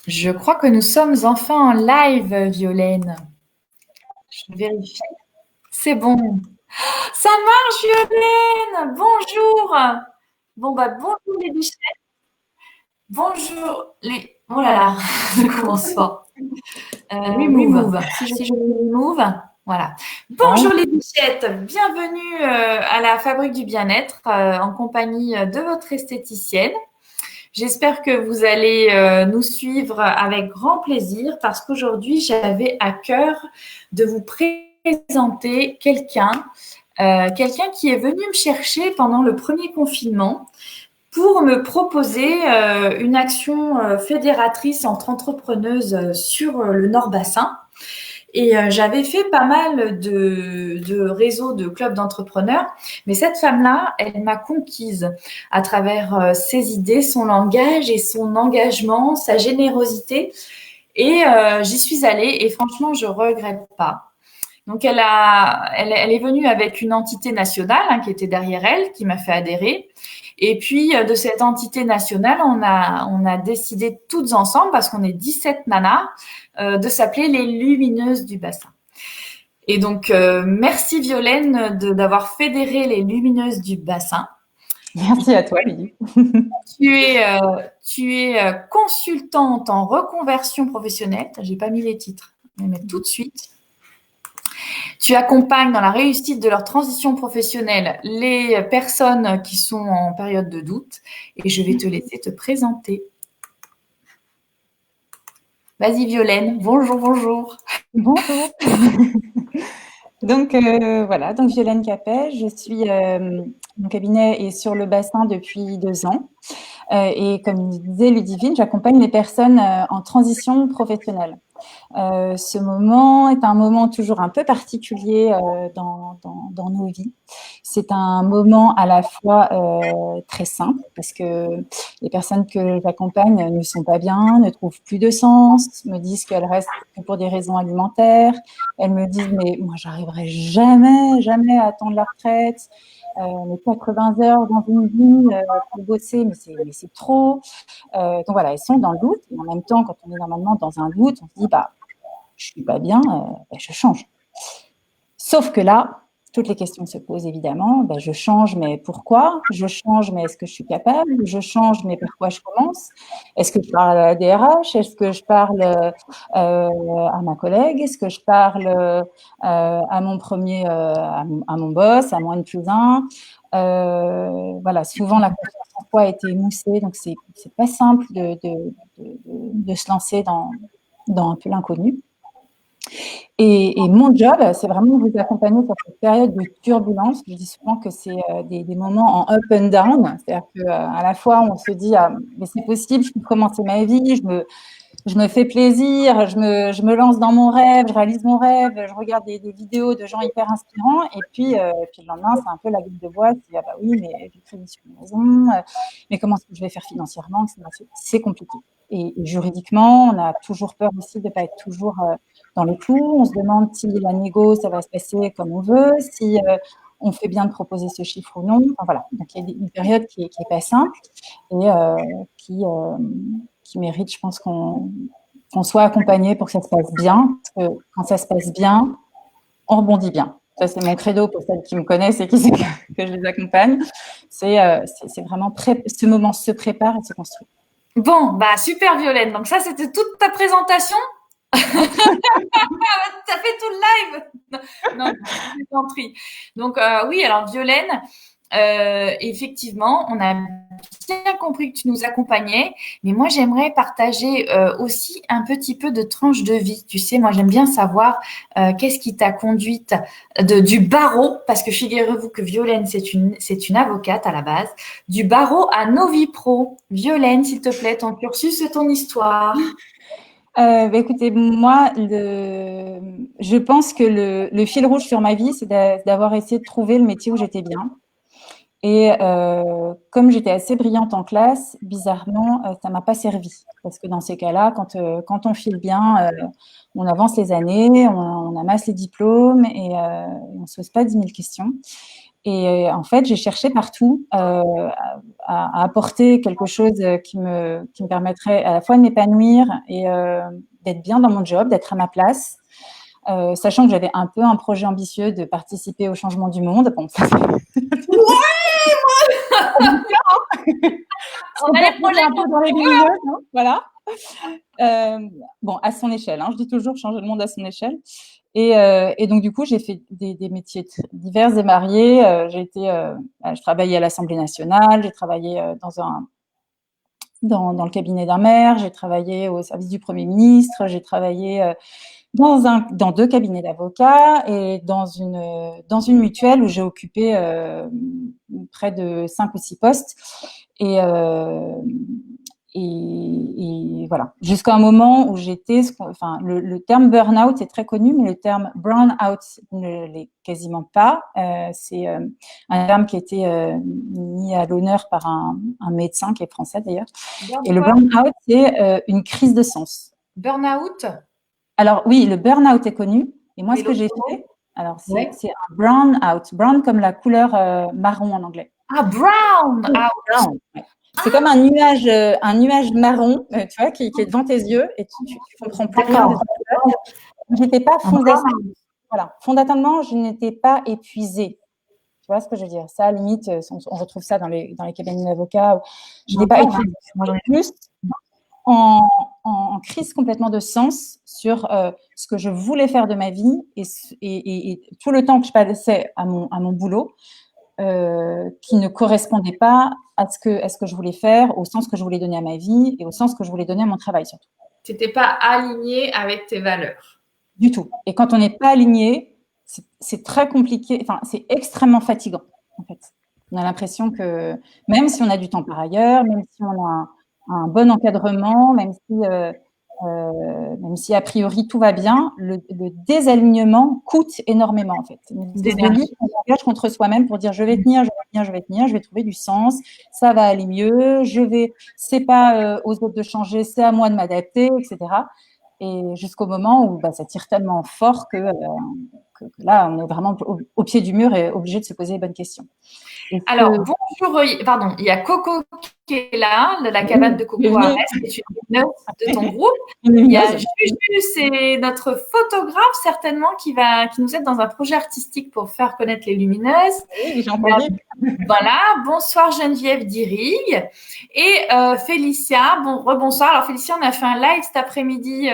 Je crois que nous sommes enfin en live, Violaine. Je vérifie. C'est bon. Ça marche, Violaine. Bonjour. Bon, bah, bonjour les bichettes. Bonjour les... Oh là là, je commence pas. Remove. Remove. Si je remove, voilà. Hein. Bonjour les bichettes. Bienvenue à la Fabrique du Bien-être en compagnie de votre esthéticienne. J'espère que vous allez nous suivre avec grand plaisir parce qu'aujourd'hui, j'avais à cœur de vous présenter quelqu'un qui est venu me chercher pendant le premier confinement pour me proposer une action fédératrice entre entrepreneuses sur le Nord-Bassin. Et j'avais fait pas mal de réseaux de clubs d'entrepreneurs, mais cette femme-là, elle m'a conquise à travers ses idées, son langage et son engagement, sa générosité. Et j'y suis allée et franchement, je regrette pas. Donc elle est venue avec une entité nationale qui était derrière elle, qui m'a fait adhérer. Et puis de cette entité nationale, on a décidé toutes ensemble, parce qu'on est 17 nanas, de s'appeler les Lumineuses du Bassin. Et donc merci Violaine d'avoir fédéré les Lumineuses du Bassin. Merci à toi, Lily. Tu es consultante en reconversion professionnelle. J'ai pas mis les titres, je vais mettre tout de suite. Tu accompagnes dans la réussite de leur transition professionnelle les personnes qui sont en période de doute, et je vais te laisser te présenter. Vas-y Violaine, bonjour, bonjour. Bonjour. Donc voilà, donc Violaine Capet, mon cabinet est sur le bassin depuis 2 ans. Et comme disait Ludivine, j'accompagne les personnes en transition professionnelle. Ce moment est un moment toujours un peu particulier dans nos vies. C'est un moment à la fois très simple, parce que les personnes que j'accompagne ne sont pas bien, ne trouvent plus de sens, me disent qu'elles restent que pour des raisons alimentaires. Elles me disent, mais moi, j'arriverai jamais, jamais à attendre la retraite. Mais 80 heures dans une vie pour bosser, mais c'est trop. Donc voilà, elles sont dans le doute. Et en même temps, quand on est normalement dans un doute, on se dit, bah, je suis pas bien, je change. Sauf que là, toutes les questions se posent évidemment. Je change, mais pourquoi? Je change, mais est-ce que je suis capable? Je change, mais par quoi je commence? Est-ce que je parle à la DRH? Est-ce que je parle à ma collègue? Est-ce que je parle à mon boss, à mon N+1? Voilà, souvent la confiance en soi a été émoussée, donc c'est pas simple de se lancer dans un peu l'inconnu. Et mon job, c'est vraiment de vous accompagner sur cette période de turbulence. Je dis souvent que c'est des moments en up and down. C'est-à-dire qu'à la fois, on se dit, ah, mais c'est possible, je peux commencer ma vie, je me fais plaisir, je me lance dans mon rêve, je réalise mon rêve, je regarde des vidéos de gens hyper inspirants. Et puis le lendemain, c'est un peu la gueule de bois. C'est, ah bah oui, mais j'ai crédit sur une maison, mais comment est-ce que je vais faire financièrement? C'est compliqué. Et juridiquement, on a toujours peur aussi de ne pas être toujours dans les clous. On se demande si la négo, ça va se passer comme on veut, si on fait bien de proposer ce chiffre ou non. Enfin, voilà. Donc, il y a une période qui est pas simple et qui mérite, je pense, qu'on soit accompagné pour que ça se passe bien. Parce que quand ça se passe bien, on rebondit bien. Ça, c'est mon credo pour celles qui me connaissent et qui savent que je les accompagne. C'est vraiment ce moment se prépare et se construit. Bon, bah super Violaine, donc ça c'était toute ta présentation. Ça fait tout le live. Non, j'ai compris. Donc oui, alors Violaine, effectivement, on a bien compris que tu nous accompagnais, mais moi j'aimerais partager aussi un petit peu de tranche de vie. Tu sais, moi j'aime bien savoir qu'est-ce qui t'a conduite du barreau, parce que figurez-vous que Violaine c'est une avocate à la base, du barreau à Novipro. Violaine, s'il te plaît, ton cursus et ton histoire. Écoutez, moi, je pense que le fil rouge sur ma vie, c'est d'avoir essayé de trouver le métier où j'étais bien. Et comme j'étais assez brillante en classe, bizarrement, ça m'a pas servi. Parce que dans ces cas-là, quand on file bien, on avance les années, on amasse les diplômes et on se pose pas 10 000 questions. Et en fait, j'ai cherché partout à apporter quelque chose qui me permettrait à la fois de m'épanouir et d'être bien dans mon job, d'être à ma place, sachant que j'avais un peu un projet ambitieux de participer au changement du monde. Bon, ça, On a les projets un peu dans les milieux, hein, voilà. Bon, à son échelle, hein, je dis toujours changer le monde à son échelle. Et donc, du coup, j'ai fait des métiers divers et variés. Je travaillais à l'Assemblée nationale, j'ai travaillé dans le cabinet d'un maire, j'ai travaillé au service du Premier ministre, j'ai travaillé dans 2 cabinets d'avocats et dans une mutuelle où j'ai occupé près de 5 ou 6 postes. Et, euh, et voilà, jusqu'à un moment où le terme burn-out est très connu, mais le terme brown-out ne l'est quasiment pas. C'est un terme qui a été mis à l'honneur par un médecin qui est français d'ailleurs. Et le burn-out, c'est une crise de sens. Burn-out? Alors oui, le burn-out est connu. Et moi, ce que j'ai fait, alors c'est un brown-out. Brown comme la couleur marron en anglais. Ah, brown! Ah, brown, ouais. C'est comme un nuage marron, tu vois, qui est devant tes yeux et tu comprends plus rien de couleurs. Je n'étais pas fondamentalement, je n'étais pas épuisée. Tu vois ce que je veux dire? Ça, à la limite, on retrouve ça dans les cabinets d'avocats. Je n'étais pas épuisée. Juste en crise complètement de sens sur ce que je voulais faire de ma vie et tout le temps que je passais à mon boulot qui ne correspondait pas à ce que je voulais faire, au sens que je voulais donner à ma vie et au sens que je voulais donner à mon travail surtout. Tu n'étais pas aligné avec tes valeurs. Du tout. Et quand on n'est pas aligné, c'est très compliqué, enfin, c'est extrêmement fatigant en fait. On a l'impression que même si on a du temps par ailleurs, même si on a un bon encadrement, même si a priori tout va bien, le désalignement coûte énormément en fait. On s'engage contre soi-même pour dire je vais tenir, je vais trouver du sens, ça va aller mieux, c'est pas aux autres de changer, c'est à moi de m'adapter, etc. Et jusqu'au moment où ça tire tellement fort que là, on est vraiment au pied du mur et obligé de se poser les bonnes questions. Alors, bonjour, pardon, il y a Coco qui est là, de la cabane de Coco Arès, qui est une de ton groupe. Il y a Juju, c'est notre photographe certainement qui nous aide dans un projet artistique pour faire connaître les lumineuses. Oui, j'en parle. Voilà, bonsoir Geneviève Dirig et Félicia. Bon, rebonsoir. Alors Félicia, on a fait un live cet après-midi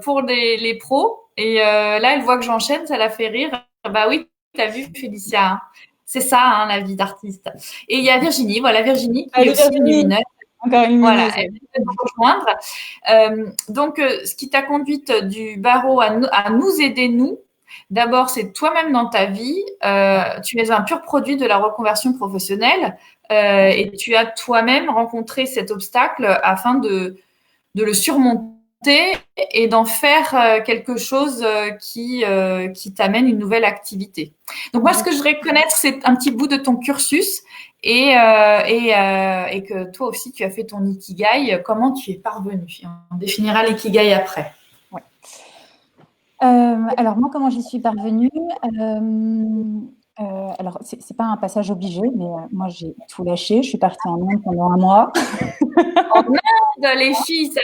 pour les pros et là, elle voit que j'enchaîne, ça la fait rire. Bah oui, t'as vu Félicia. C'est ça, hein, la vie d'artiste. Et il y a Virginie, voilà Virginie qui est aussi une lumineuse. Encore une lumineuse. Voilà, elle peut nous rejoindre. Donc, ce qui t'a conduite du barreau à nous aider, nous, d'abord, c'est toi-même dans ta vie. Tu es un pur produit de la reconversion professionnelle et tu as toi-même rencontré cet obstacle afin de le surmonter et d'en faire quelque chose qui t'amène une nouvelle activité. Donc moi, ce que je voudrais connaître, c'est un petit bout de ton cursus et que toi aussi, tu as fait ton Ikigai. Comment tu es parvenu? On définira l'Ikigai après. Ouais. Alors moi, comment j'y suis parvenue alors, c'est pas un passage obligé, mais moi, j'ai tout lâché. Je suis partie en Inde pendant 1 mois. En Inde, les filles, ça...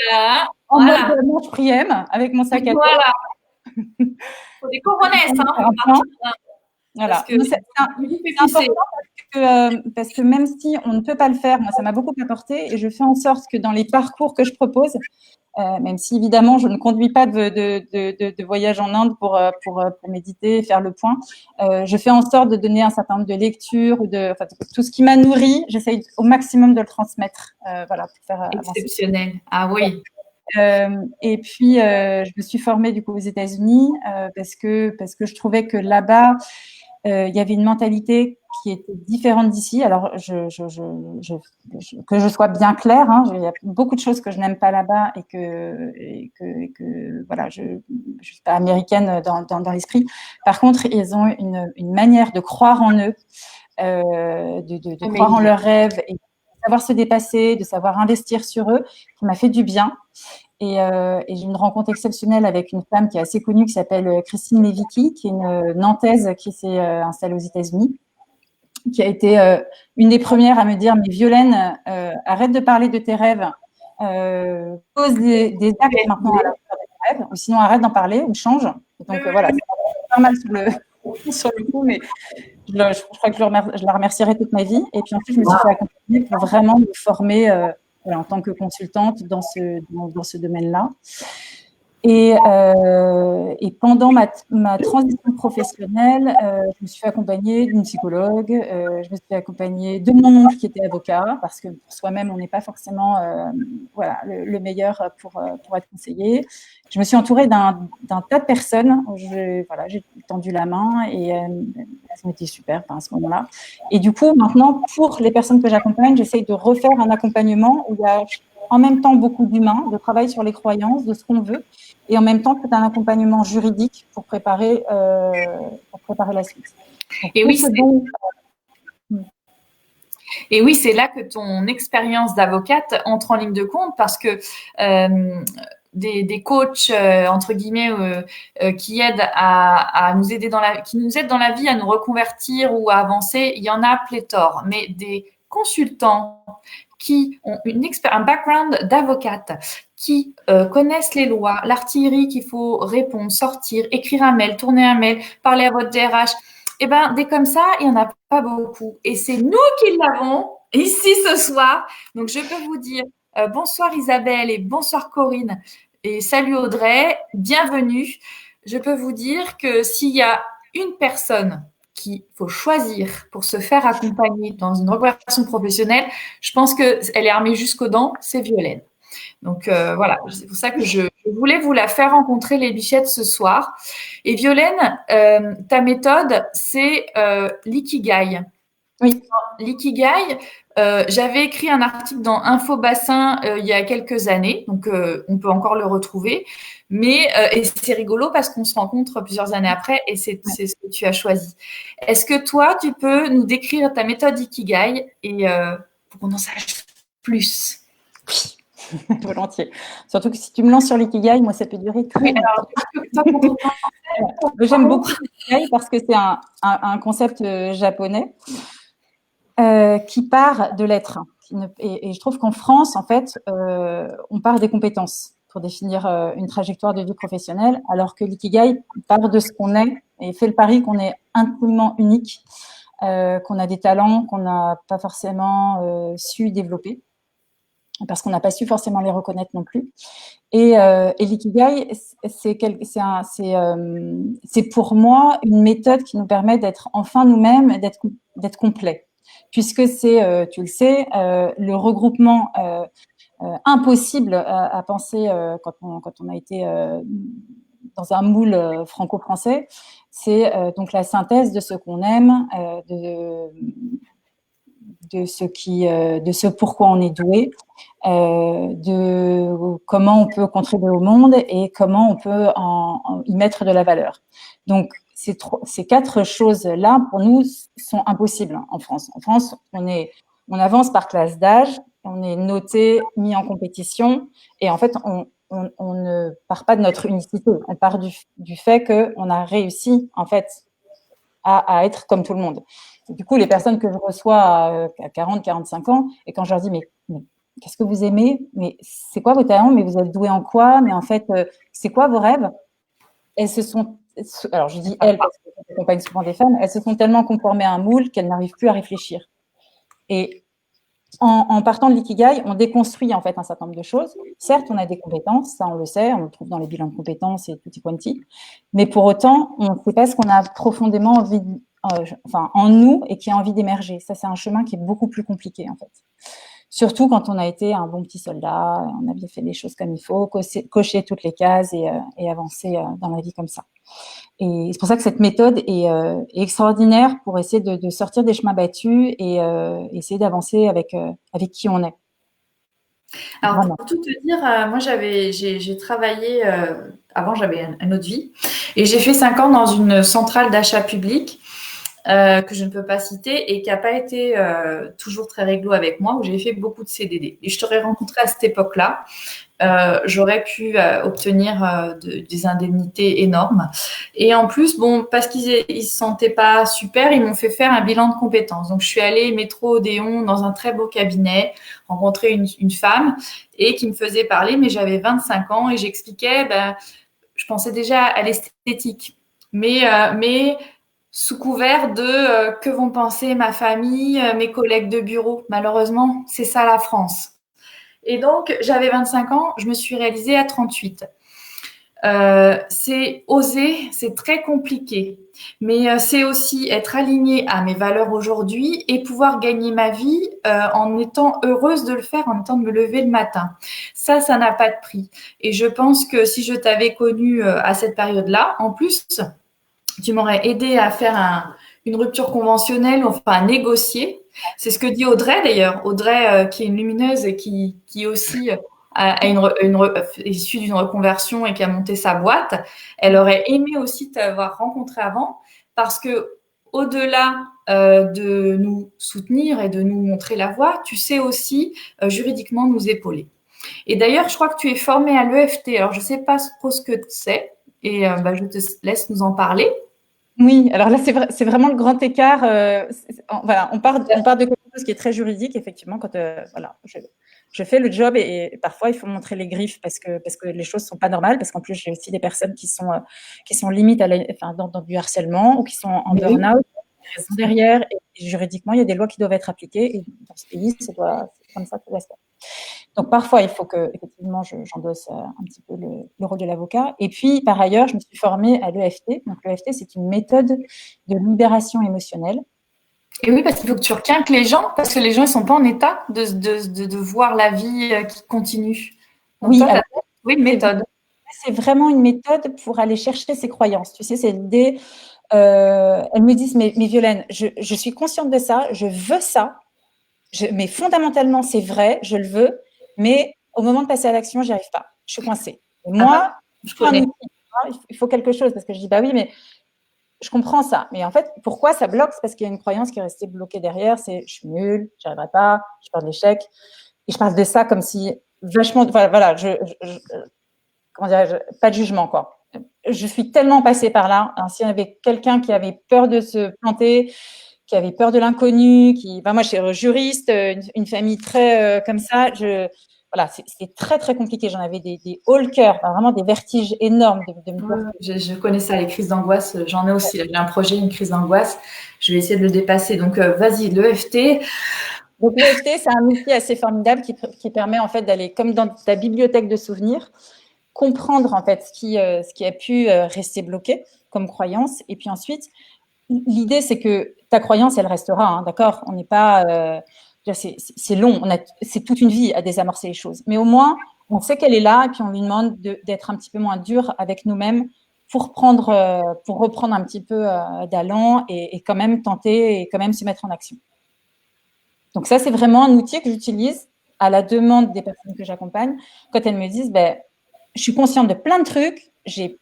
En mode manche priem, avec mon sac à dos. Voilà. Faut des coronesses, Voilà. C'est important parce que même si on ne peut pas le faire, moi, ça m'a beaucoup apporté et je fais en sorte que dans les parcours que je propose, même si évidemment je ne conduis pas de voyage en Inde pour méditer et faire le point, je fais en sorte de donner un certain nombre de lectures ou tout ce qui m'a nourri, j'essaye au maximum de le transmettre, voilà, pour faire exceptionnel. Ah oui. Et puis je me suis formée du coup aux États-Unis parce que je trouvais que là-bas il y avait une mentalité qui était différente d'ici. Alors, que je sois bien claire, hein, il y a beaucoup de choses que je n'aime pas là-bas et que voilà, je suis pas américaine dans l'esprit. Par contre, ils ont une manière de croire en eux, de croire en leurs rêves et de savoir se dépasser, de savoir investir sur eux, qui m'a fait du bien. et j'ai une rencontre exceptionnelle avec une femme qui est assez connue, qui s'appelle Christine Levicki, qui est une Nantaise qui s'est installée aux États-Unis, qui a été une des premières à me dire, mais Violaine, arrête de parler de tes rêves, pose des actes maintenant à la hauteur de tes rêves, ou sinon arrête d'en parler ou change. Donc voilà, c'est pas mal sur le coup, mais je crois que je la remercierai toute ma vie. Et puis ensuite, je me suis fait accompagner pour vraiment me former voilà, en tant que consultante dans ce domaine-là. Et pendant ma transition professionnelle, je me suis fait accompagner d'une psychologue, je me suis fait accompagner de mon oncle qui était avocat, parce que pour soi-même, on n'est pas forcément voilà, le meilleur pour être conseillé. Je me suis entourée d'un tas de personnes. Voilà, j'ai tendu la main et ça m'était super à ce moment-là. Et du coup, maintenant, pour les personnes que j'accompagne, j'essaye de refaire un accompagnement où il y a en même temps beaucoup d'humains, de travail sur les croyances, de ce qu'on veut, et en même temps tout un accompagnement juridique pour préparer la suite. Donc, et oui, c'est là que ton expérience d'avocate entre en ligne de compte, parce que des coachs entre guillemets qui aident à nous aider qui nous aident dans la vie à nous reconvertir ou à avancer, il y en a pléthore, mais des consultants qui ont un background d'avocate, qui connaissent les lois, l'artillerie qu'il faut répondre, sortir, écrire un mail, tourner un mail, parler à votre DRH. Eh ben, des comme ça, il n'y en a pas beaucoup. Et c'est nous qui l'avons ici ce soir. Donc, je peux vous dire bonsoir Isabelle et bonsoir Corinne et salut Audrey, bienvenue. Je peux vous dire que s'il y a une personne qu'il faut choisir pour se faire accompagner dans une reconversion professionnelle, je pense qu'elle est armée jusqu'aux dents, c'est Violaine. Donc voilà, c'est pour ça que je voulais vous la faire rencontrer, les bichettes, ce soir. Et Violaine, ta méthode, c'est l'ikigai. Oui. L'ikigai, j'avais écrit un article dans Infobassin il y a quelques années, donc on peut encore le retrouver. Mais et c'est rigolo parce qu'on se rencontre plusieurs années après et c'est ce que tu as choisi. Est-ce que toi, tu peux nous décrire ta méthode Ikigai et pour qu'on en sache plus? Oui. Volontiers. Surtout que si tu me lances sur l'ikigai, moi, ça peut durer très longtemps. J'aime beaucoup l'ikigai parce que c'est un concept japonais qui part de l'être. Et je trouve qu'en France, en fait, on part des compétences pour définir une trajectoire de vie professionnelle, alors que l'ikigai part de ce qu'on est et fait le pari qu'on est intimement unique, qu'on a des talents qu'on n'a pas forcément su développer, parce qu'on n'a pas su forcément les reconnaître non plus. Et l'ikigai, c'est pour moi une méthode qui nous permet d'être enfin nous-mêmes, d'être complet. Puisque c'est, tu le sais, le regroupement impossible à penser quand on a été dans un moule franco-français, c'est donc la synthèse de ce qu'on aime, de ce pourquoi on est doué, de comment on peut contribuer au monde et comment on peut y mettre de la valeur. Donc, ces quatre choses-là, pour nous, sont impossibles en France. En France, on avance par classe d'âge, on est noté, mis en compétition, et en fait, on ne part pas de notre unicité. On part du fait qu'on a réussi, en fait, à être comme tout le monde. Et du coup, les personnes que je reçois à 40, 45 ans, et quand je leur dis, mais qu'est-ce que vous aimez? Mais c'est quoi vos talents? Mais vous êtes doué en quoi? Mais en fait, c'est quoi vos rêves? Elles se sont, alors je dis elles parce que j'accompagne souvent des femmes, elles se sont tellement conformées à un moule qu'elles n'arrivent plus à réfléchir. Et en partant de l'ikigai, on déconstruit en fait un certain nombre de choses. Certes, on a des compétences, ça on le sait, on le trouve dans les bilans de compétences et tutti quanti, mais pour autant, on ne sait pas ce qu'on a profondément envie, en nous et qui a envie d'émerger. Ça, c'est un chemin qui est beaucoup plus compliqué en fait. Surtout quand on a été un bon petit soldat, on a bien fait les choses comme il faut, cocher toutes les cases et avancer dans la vie comme ça. Et c'est pour ça que cette méthode est extraordinaire pour essayer de sortir des chemins battus et essayer d'avancer avec qui on est. Alors, vraiment. Pour tout te dire, moi, j'ai travaillé, avant, j'avais une autre vie, et j'ai fait 5 ans dans une centrale d'achat public. que je ne peux pas citer et qui n'a pas été toujours très réglo avec moi, où j'ai fait beaucoup de CDD. Et je t'aurais rencontré à cette époque-là. J'aurais pu obtenir des indemnités énormes. Et en plus, bon, parce qu'ils se sentaient pas super, ils m'ont fait faire un bilan de compétences. Donc, je suis allée métro Odéon dans un très beau cabinet, rencontrer une femme et qui me faisait parler, mais j'avais 25 ans et j'expliquais, ben, je pensais déjà à l'esthétique. Mais sous couvert de que vont penser ma famille, mes collègues de bureau. Malheureusement, c'est ça la France. Et donc, j'avais 25 ans, je me suis réalisée à 38. C'est oser, c'est très compliqué. Mais c'est aussi être alignée à mes valeurs aujourd'hui et pouvoir gagner ma vie en étant heureuse de le faire, en étant de me lever le matin. Ça n'a pas de prix. Et je pense que si je t'avais connue à cette période-là, en plus, tu m'aurais aidé à faire une rupture conventionnelle, enfin à négocier. C'est ce que dit Audrey d'ailleurs. Audrey, qui est une lumineuse et qui aussi est issue d'une reconversion et qui a monté sa boîte. Elle aurait aimé aussi t'avoir rencontré avant parce que au-delà de nous soutenir et de nous montrer la voie, tu sais aussi juridiquement nous épauler. Et d'ailleurs, je crois que tu es formée à l'EFT. Alors, je ne sais pas trop ce que c'est et je te laisse nous en parler. Oui, alors là, c'est vraiment le grand écart. Voilà, on part de quelque chose qui est très juridique, effectivement, quand voilà, je fais le job et parfois il faut montrer les griffes parce que les choses sont pas normales, parce qu'en plus j'ai aussi des personnes qui sont limite dans du harcèlement ou qui sont en burn-out, des raisons derrière, et juridiquement il y a des lois qui doivent être appliquées et dans ce pays c'est comme ça que ça doit se faire. Donc parfois, il faut que effectivement j'endosse un petit peu le rôle de l'avocat. Et puis par ailleurs, je me suis formée à l'EFT. Donc l'EFT, c'est une méthode de libération émotionnelle. Et oui, parce qu'il faut que tu requinques les gens, parce que les gens ne sont pas en état de voir la vie qui continue. Donc Oui, toi, oui, une méthode. C'est vraiment une méthode pour aller chercher ses croyances. Tu sais, c'est l'idée. Elles me disent, mais Violaine, je suis consciente de ça, je veux ça, mais fondamentalement, c'est vrai, je le veux, mais au moment de passer à l'action, j'y arrive pas. Je suis coincée. Et moi, je connais. Il faut quelque chose, parce que je dis, bah oui, mais je comprends ça. Mais en fait, pourquoi ça bloque? C'est parce qu'il y a une croyance qui est restée bloquée derrière, c'est je suis nulle, j'y arriverai pas, je peur de l'échec. Et je parle de ça comme si vachement, voilà, comment dirais-je, pas de jugement, quoi. Je suis tellement passée par là. Hein, s'il y avait quelqu'un qui avait peur de se planter, qui avait peur de l'inconnu, moi, je suis juriste, une famille très comme ça, voilà, c'était très, très compliqué. J'en avais des hauts le cœur, vraiment des vertiges énormes de me dire. Je connais ça, les crises d'angoisse. J'en ai aussi. J'ai un projet, une crise d'angoisse. Je vais essayer de le dépasser. Donc, vas-y, l'EFT. Donc, l'EFT, c'est un outil assez formidable qui permet en fait d'aller comme dans ta bibliothèque de souvenirs, comprendre en fait ce qui a pu rester bloqué comme croyance. Et puis ensuite, l'idée, c'est que ta croyance, elle restera, hein, d'accord? On n'est pas... c'est long, c'est toute une vie à désamorcer les choses. Mais au moins, on sait qu'elle est là et puis on lui demande d'être un petit peu moins dur avec nous-mêmes pour reprendre un petit peu d'allant et quand même tenter et quand même se mettre en action. Donc ça, c'est vraiment un outil que j'utilise à la demande des personnes que j'accompagne quand elles me disent, je suis consciente de plein de trucs, j'ai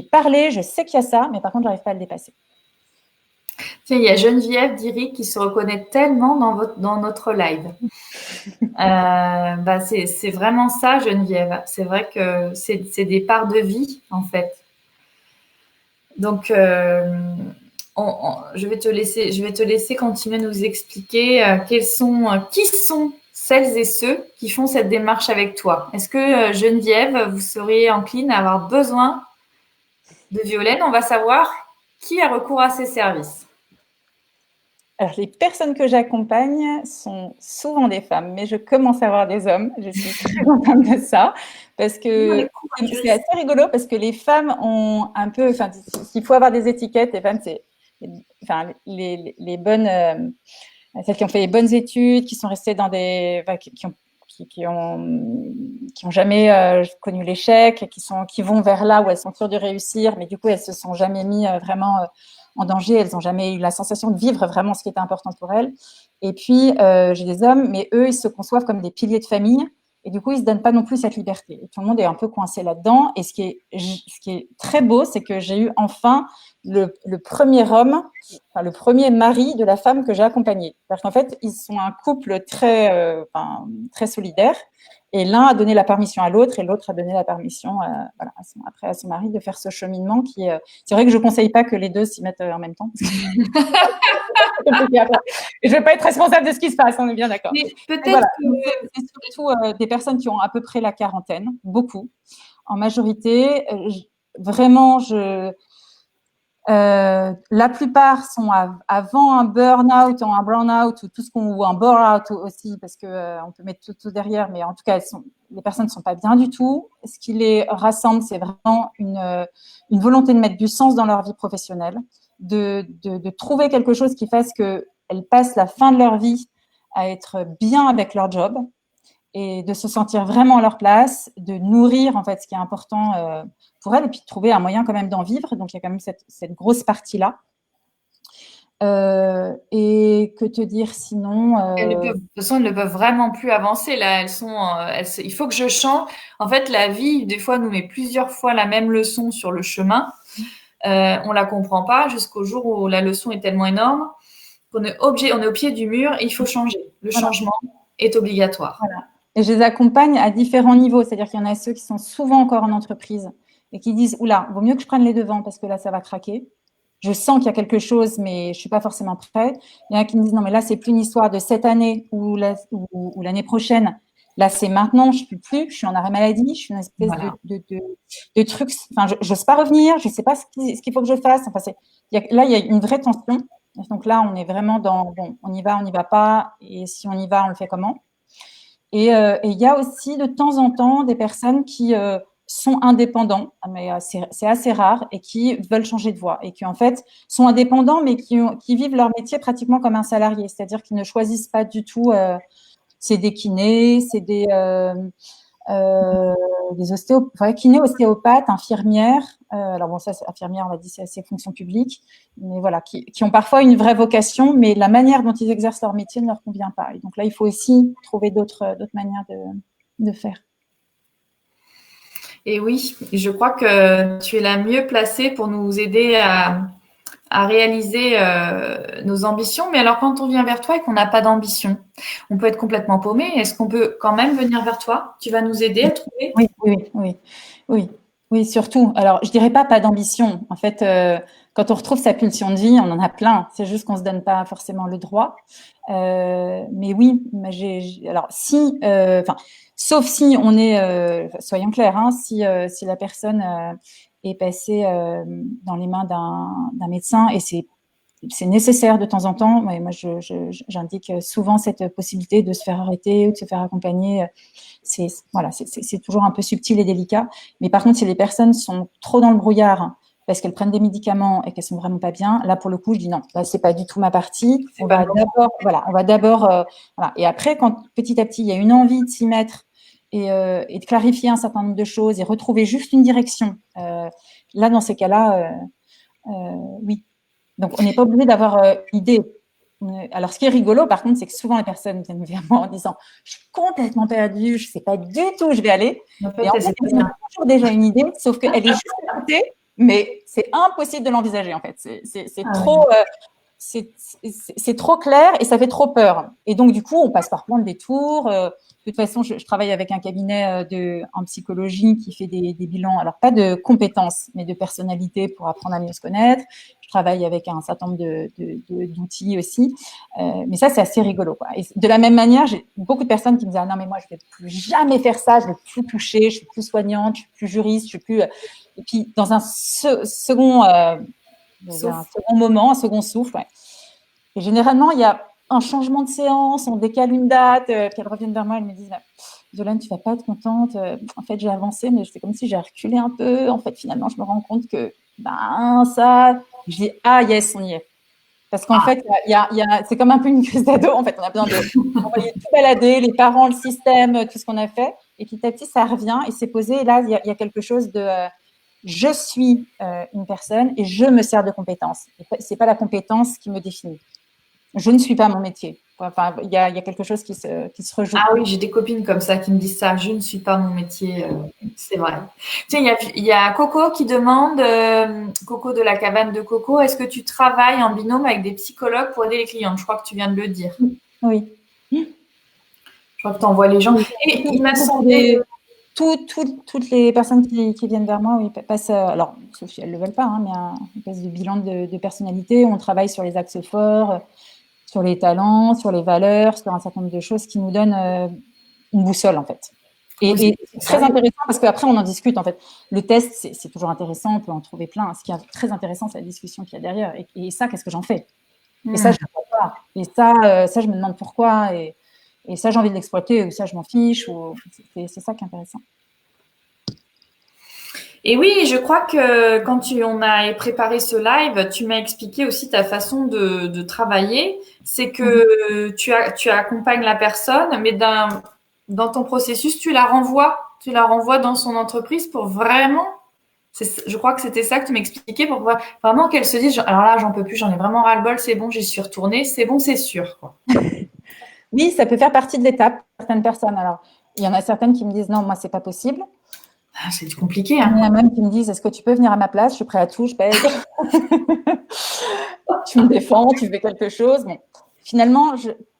parlé, je sais qu'il y a ça, mais par contre, j'arrive pas à le dépasser. Tiens, il y a Geneviève d'Iri qui se reconnaît tellement dans notre live. C'est vraiment ça, Geneviève. C'est vrai que c'est des parts de vie, en fait. Donc, je vais te laisser continuer à nous expliquer qui sont celles et ceux qui font cette démarche avec toi. Est-ce que Geneviève, vous seriez encline à avoir besoin de Violaine? On va savoir qui a recours à ses services. Alors, les personnes que j'accompagne sont souvent des femmes, mais je commence à voir des hommes. Je suis très contente de ça parce que c'est assez rigolo parce que les femmes ont un peu, s'il faut avoir des étiquettes, les femmes, c'est, les bonnes, celles qui ont fait les bonnes études, qui sont restées dans qui ont jamais connu l'échec, qui vont vers là où elles sont sûres de réussir, mais du coup elles se sont jamais mis vraiment en danger, elles n'ont jamais eu la sensation de vivre vraiment ce qui était important pour elles. Et puis j'ai des hommes, mais eux ils se conçoivent comme des piliers de famille Et du coup, ils se donnent pas non plus cette liberté. Et tout le monde est un peu coincé là-dedans. Et ce qui est très beau, c'est que j'ai eu enfin le premier homme, enfin, le premier mari de la femme que j'ai accompagnée. Parce qu'en fait, ils sont un couple très solidaire. Et l'un a donné la permission à l'autre et l'autre a donné la permission voilà, à son mari de faire ce cheminement qui est… C'est vrai que je ne conseille pas que les deux s'y mettent en même temps. C'est compliqué après. Et je ne vais pas être responsable de ce qui se passe, on est bien d'accord. Mais peut-être voilà. que… C'est surtout des personnes qui ont à peu près la quarantaine, beaucoup. En majorité, vraiment, la plupart sont avant un burn-out ou un burn-out ou un burn-out aussi, parce que on peut mettre tout derrière, mais en tout cas, les personnes ne sont pas bien du tout. Ce qui les rassemble, c'est vraiment une volonté de mettre du sens dans leur vie professionnelle, de trouver quelque chose qui fasse qu'elles passent la fin de leur vie à être bien avec leur job et de se sentir vraiment à leur place, de nourrir en fait ce qui est important pour elles et puis de trouver un moyen quand même d'en vivre. Donc il y a quand même cette grosse partie-là. Et que te dire sinon De toute façon, elles ne peuvent vraiment plus avancer. Là, il faut que je change. En fait, la vie, des fois, nous met plusieurs fois la même leçon sur le chemin. On la comprend pas jusqu'au jour où la leçon est tellement énorme qu'on est obligé, on est au pied du mur et il faut changer. Le changement est obligatoire. Voilà. Et je les accompagne à différents niveaux. C'est-à-dire qu'il y en a ceux qui sont souvent encore en entreprise et qui disent « Oula, vaut mieux que je prenne les devants parce que là, ça va craquer. Je sens qu'il y a quelque chose, mais je ne suis pas forcément prête. » Il y en a qui me disent « Non, mais là, c'est plus une histoire de cette année ou l'année prochaine. Là, c'est maintenant, je ne peux plus. Je suis en arrêt maladie. Je suis une espèce de truc. Enfin, je n'ose pas revenir. Je ne sais pas ce qu'il faut que je fasse. » Enfin, là, il y a une vraie tension. Donc là, on est vraiment dans « Bon, on y va pas. Et si on y va, on le fait comment ?» Et il y a aussi de temps en temps des personnes qui sont indépendants, mais c'est assez rare, et qui veulent changer de voie et qui en fait sont indépendants, mais qui vivent leur métier pratiquement comme un salarié, c'est-à-dire qu'ils ne choisissent pas du tout. C'est des kinés, c'est des kinés, ostéopathes, infirmières. Alors bon, ça, infirmières, on l'a dit, c'est fonction publique, mais voilà, qui ont parfois une vraie vocation, mais la manière dont ils exercent leur métier ne leur convient pas. Et donc là, il faut aussi trouver d'autres manières de faire. Et oui, je crois que tu es la mieux placée pour nous aider à réaliser nos ambitions. Mais alors, quand on vient vers toi et qu'on n'a pas d'ambition, on peut être complètement paumé. Est-ce qu'on peut quand même venir vers toi? Tu vas nous aider à trouver? Oui, surtout. Alors, je dirais pas d'ambition. En fait, quand on retrouve sa pulsion de vie, on en a plein. C'est juste qu'on se donne pas forcément le droit. Mais oui, alors si, sauf si on est, soyons clairs, hein, si la personne est passée dans les mains d'un médecin et c'est nécessaire de temps en temps. Mais moi, j'indique souvent cette possibilité de se faire arrêter ou de se faire accompagner. C'est toujours un peu subtil et délicat. Mais par contre, si les personnes sont trop dans le brouillard parce qu'elles prennent des médicaments et qu'elles sont vraiment pas bien, là pour le coup, je dis non, là c'est pas du tout ma partie. On va d'abord, et après, quand petit à petit il y a une envie de s'y mettre et de clarifier un certain nombre de choses et retrouver juste une direction, là dans ces cas-là, oui. Donc on n'est pas obligé d'avoir une idée. Alors, ce qui est rigolo, par contre, c'est que souvent les personnes viennent vers moi en disant « Je suis complètement perdue, je ne sais pas du tout où je vais aller. » Et en fait, ils ont toujours déjà une idée, sauf qu'elle est juste à côté, mais c'est impossible de l'envisager, en fait. C'est trop… c'est trop clair et ça fait trop peur. Et donc, du coup, on passe par plein de détours. De toute façon, je travaille avec un cabinet en psychologie qui fait des bilans, alors pas de compétences, mais de personnalité pour apprendre à mieux se connaître. Je travaille avec un certain nombre d'outils aussi. Mais ça, c'est assez rigolo, quoi. Et de la même manière, j'ai beaucoup de personnes qui me disent « Ah non, mais moi, je ne vais plus jamais faire ça, je ne vais plus toucher, je suis plus soignante, je suis plus juriste, je suis plus… » Et puis, dans un second moment, un second souffle. Ouais. Et généralement, il y a un changement de séance, on décale une date, puis elles reviennent vers moi, elles me disent Violaine, tu vas pas être contente. En fait, j'ai avancé, mais c'est comme si j'ai reculé un peu. En fait, finalement, je me rends compte que ça. Je dis ah yes, on y est. Parce qu'en fait, c'est comme un peu une crise d'ado. En fait, on a besoin d'envoyer tout balader, les parents, le système, tout ce qu'on a fait. Et petit à petit, ça revient et c'est posé. Et là, il y a quelque chose de je suis une personne et je me sers de compétences. C'est pas la compétence qui me définit. Je ne suis pas mon métier. Enfin, il y a quelque chose qui se rejoue. Ah oui, j'ai des copines comme ça qui me disent ça. Je ne suis pas mon métier. C'est vrai. Tiens, il y a Coco qui demande, Coco de la cabane de Coco, est-ce que tu travailles en binôme avec des psychologues pour aider les clientes? Je crois que tu viens de le dire. Oui. Je crois que tu envoies les gens. Et il m'a semblé. Toutes les personnes qui viennent vers moi, oui, passent, alors, sauf si elles ne le veulent pas, hein, mais un espèce de bilan de personnalité. On travaille sur les axes forts, sur les talents, sur les valeurs, sur un certain nombre de choses qui nous donnent une boussole, en fait. Et c'est très intéressant parce qu'après, on en discute, en fait. Le test, c'est toujours intéressant, on peut en trouver plein. Ce qui est très intéressant, c'est la discussion qu'il y a derrière. Et ça, qu'est-ce que j'en fais? Et ça, je ne vois pas. Et ça, je me demande pourquoi. Et ça, j'ai envie de l'exploiter, ou ça, je m'en fiche. C'est ça qui est intéressant. Et oui, je crois que quand on a préparé ce live, tu m'as expliqué aussi ta façon de travailler. C'est que tu accompagnes la personne, mais dans ton processus, tu la renvoies. Tu la renvoies dans son entreprise pour vraiment. Je crois que c'était ça que tu m'expliquais pour vraiment qu'elle se dise, alors là, j'en peux plus, j'en ai vraiment ras-le-bol, c'est bon, j'y suis retournée, c'est bon, c'est sûr, quoi. Oui, ça peut faire partie de l'étape, certaines personnes. Alors, il y en a certaines qui me disent non, moi, c'est pas possible. Ah, c'est compliqué, hein. Il y en a même qui me disent est-ce que tu peux venir à ma place? Je suis prêt à tout, je paye. Tu me défends, tu fais quelque chose. Bon. Finalement,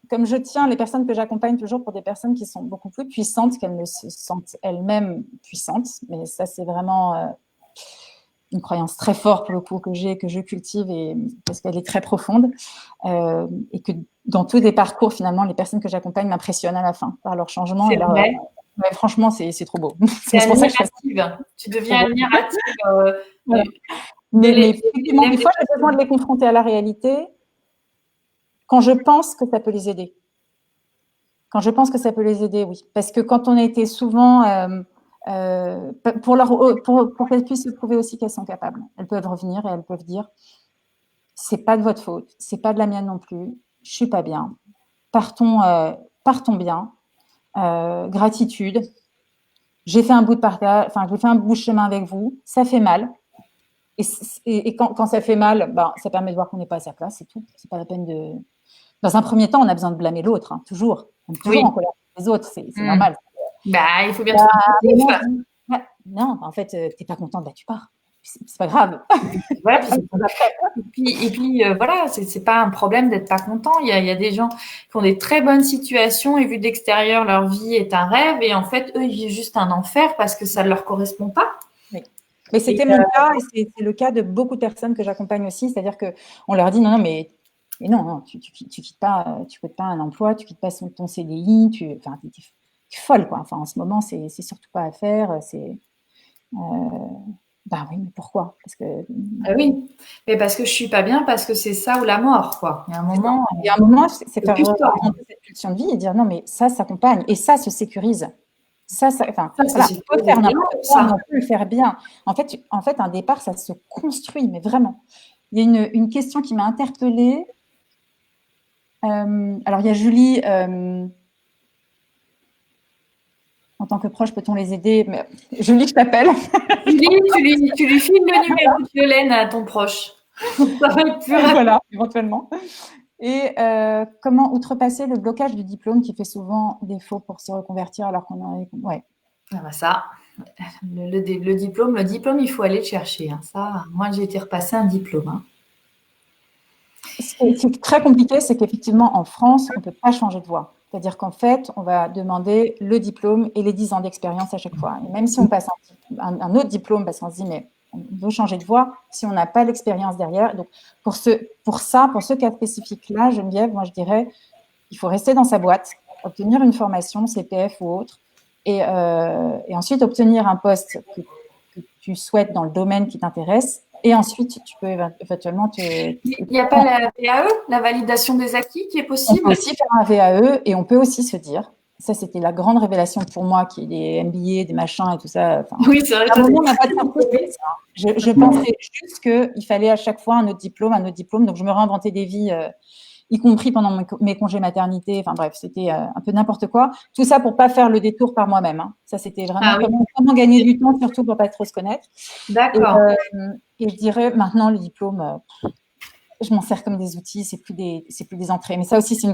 comme je tiens les personnes que j'accompagne toujours pour des personnes qui sont beaucoup plus puissantes qu'elles ne se sentent elles-mêmes puissantes, mais ça, c'est vraiment une croyance très forte pour le coup que je cultive parce qu'elle est très profonde et que dans tous les parcours, finalement, les personnes que j'accompagne m'impressionnent à la fin par leur changement. C'est vrai. Ouais, franchement, c'est trop beau. C'est pour ça que tu deviens admirative. Voilà. Mais effectivement, des fois, j'ai besoin de les confronter à la réalité quand je pense que ça peut les aider. Quand je pense que ça peut les aider, oui. Parce que quand on a été souvent... pour qu'elles puissent se prouver aussi qu'elles sont capables. Elles peuvent revenir et elles peuvent dire c'est pas de votre faute, c'est pas de la mienne non plus, je suis pas bien. Partons bien. Gratitude. J'ai fait un bout de chemin avec vous, ça fait mal. Et quand ça fait mal, ça permet de voir qu'on n'est pas à sa place, c'est tout. C'est pas la peine de. Dans un premier temps, on a besoin de blâmer l'autre, hein, toujours. On est toujours en colère avec les autres, c'est normal. Il faut bien trouver un non, en fait, t'es pas contente, tu pars. C'est pas grave. Voilà, et puis voilà, c'est pas un problème d'être pas content. Il y a des gens qui ont des très bonnes situations et vu d'extérieur, leur vie est un rêve et en fait, eux, ils vivent juste un enfer parce que ça ne leur correspond pas. Oui. Mais c'était mon cas et c'est le cas de beaucoup de personnes que j'accompagne aussi. C'est-à-dire qu'on leur dit non, mais non, tu quittes pas un emploi, tu quittes pas ton CDI, t'es folle, quoi. Enfin, en ce moment, c'est surtout pas à faire. Oui, mais pourquoi? Parce que oui, mais parce que je suis pas bien, parce que c'est ça ou la mort, quoi. Il y a un moment, c'est faire remonter cette pulsion de vie et dire non, mais ça s'accompagne et ça se sécurise. On peut faire n'importe quoi, on peut le faire bien. En fait, un départ, ça se construit, mais vraiment. Il y a une question qui m'a interpellée. Alors, il y a Julie. En tant que proche, peut-on les aider? Mais Julie, je t'appelle. Julie, tu lui files le numéro de Violaine à ton proche. Ça va être plus rapide. Voilà, éventuellement. Et comment outrepasser le blocage du diplôme qui fait souvent défaut pour se reconvertir alors qu'on a... Ouais. Ça, le diplôme, il faut aller le chercher. Hein. Ça, moi, j'ai été repasser un diplôme. Hein. Ce qui est très compliqué, c'est qu'effectivement, en France, on ne peut pas changer de voie. C'est-à-dire qu'en fait, on va demander le diplôme et les 10 ans d'expérience à chaque fois. Et même si on passe un autre diplôme, parce qu'on se dit, mais on veut changer de voie, si on n'a pas l'expérience derrière. Donc, pour ce cas spécifique-là, Geneviève, moi, je dirais, il faut rester dans sa boîte, obtenir une formation, CPF ou autre, et ensuite obtenir un poste que tu souhaites dans le domaine qui t'intéresse. Et ensuite, tu peux éventuellement Il n'y a pas la VAE, la validation des acquis, qui est possible? On peut aussi faire un VAE et on peut aussi se dire, ça c'était la grande révélation pour moi, qui est des MBA, des machins et tout ça. Oui, c'est vrai. À un moment, on n'a pas de certitude. Je pensais juste qu'il fallait à chaque fois un autre diplôme. Donc, je me réinventais des vies, y compris pendant mes congés maternité. Enfin bref, c'était un peu n'importe quoi. Tout ça pour pas faire le détour par moi-même. Hein. Ça, c'était vraiment comment gagner du temps, surtout pour pas trop se connaître. D'accord. Et je dirais maintenant le diplôme, je m'en sers comme des outils, c'est plus des entrées. Mais ça aussi, c'est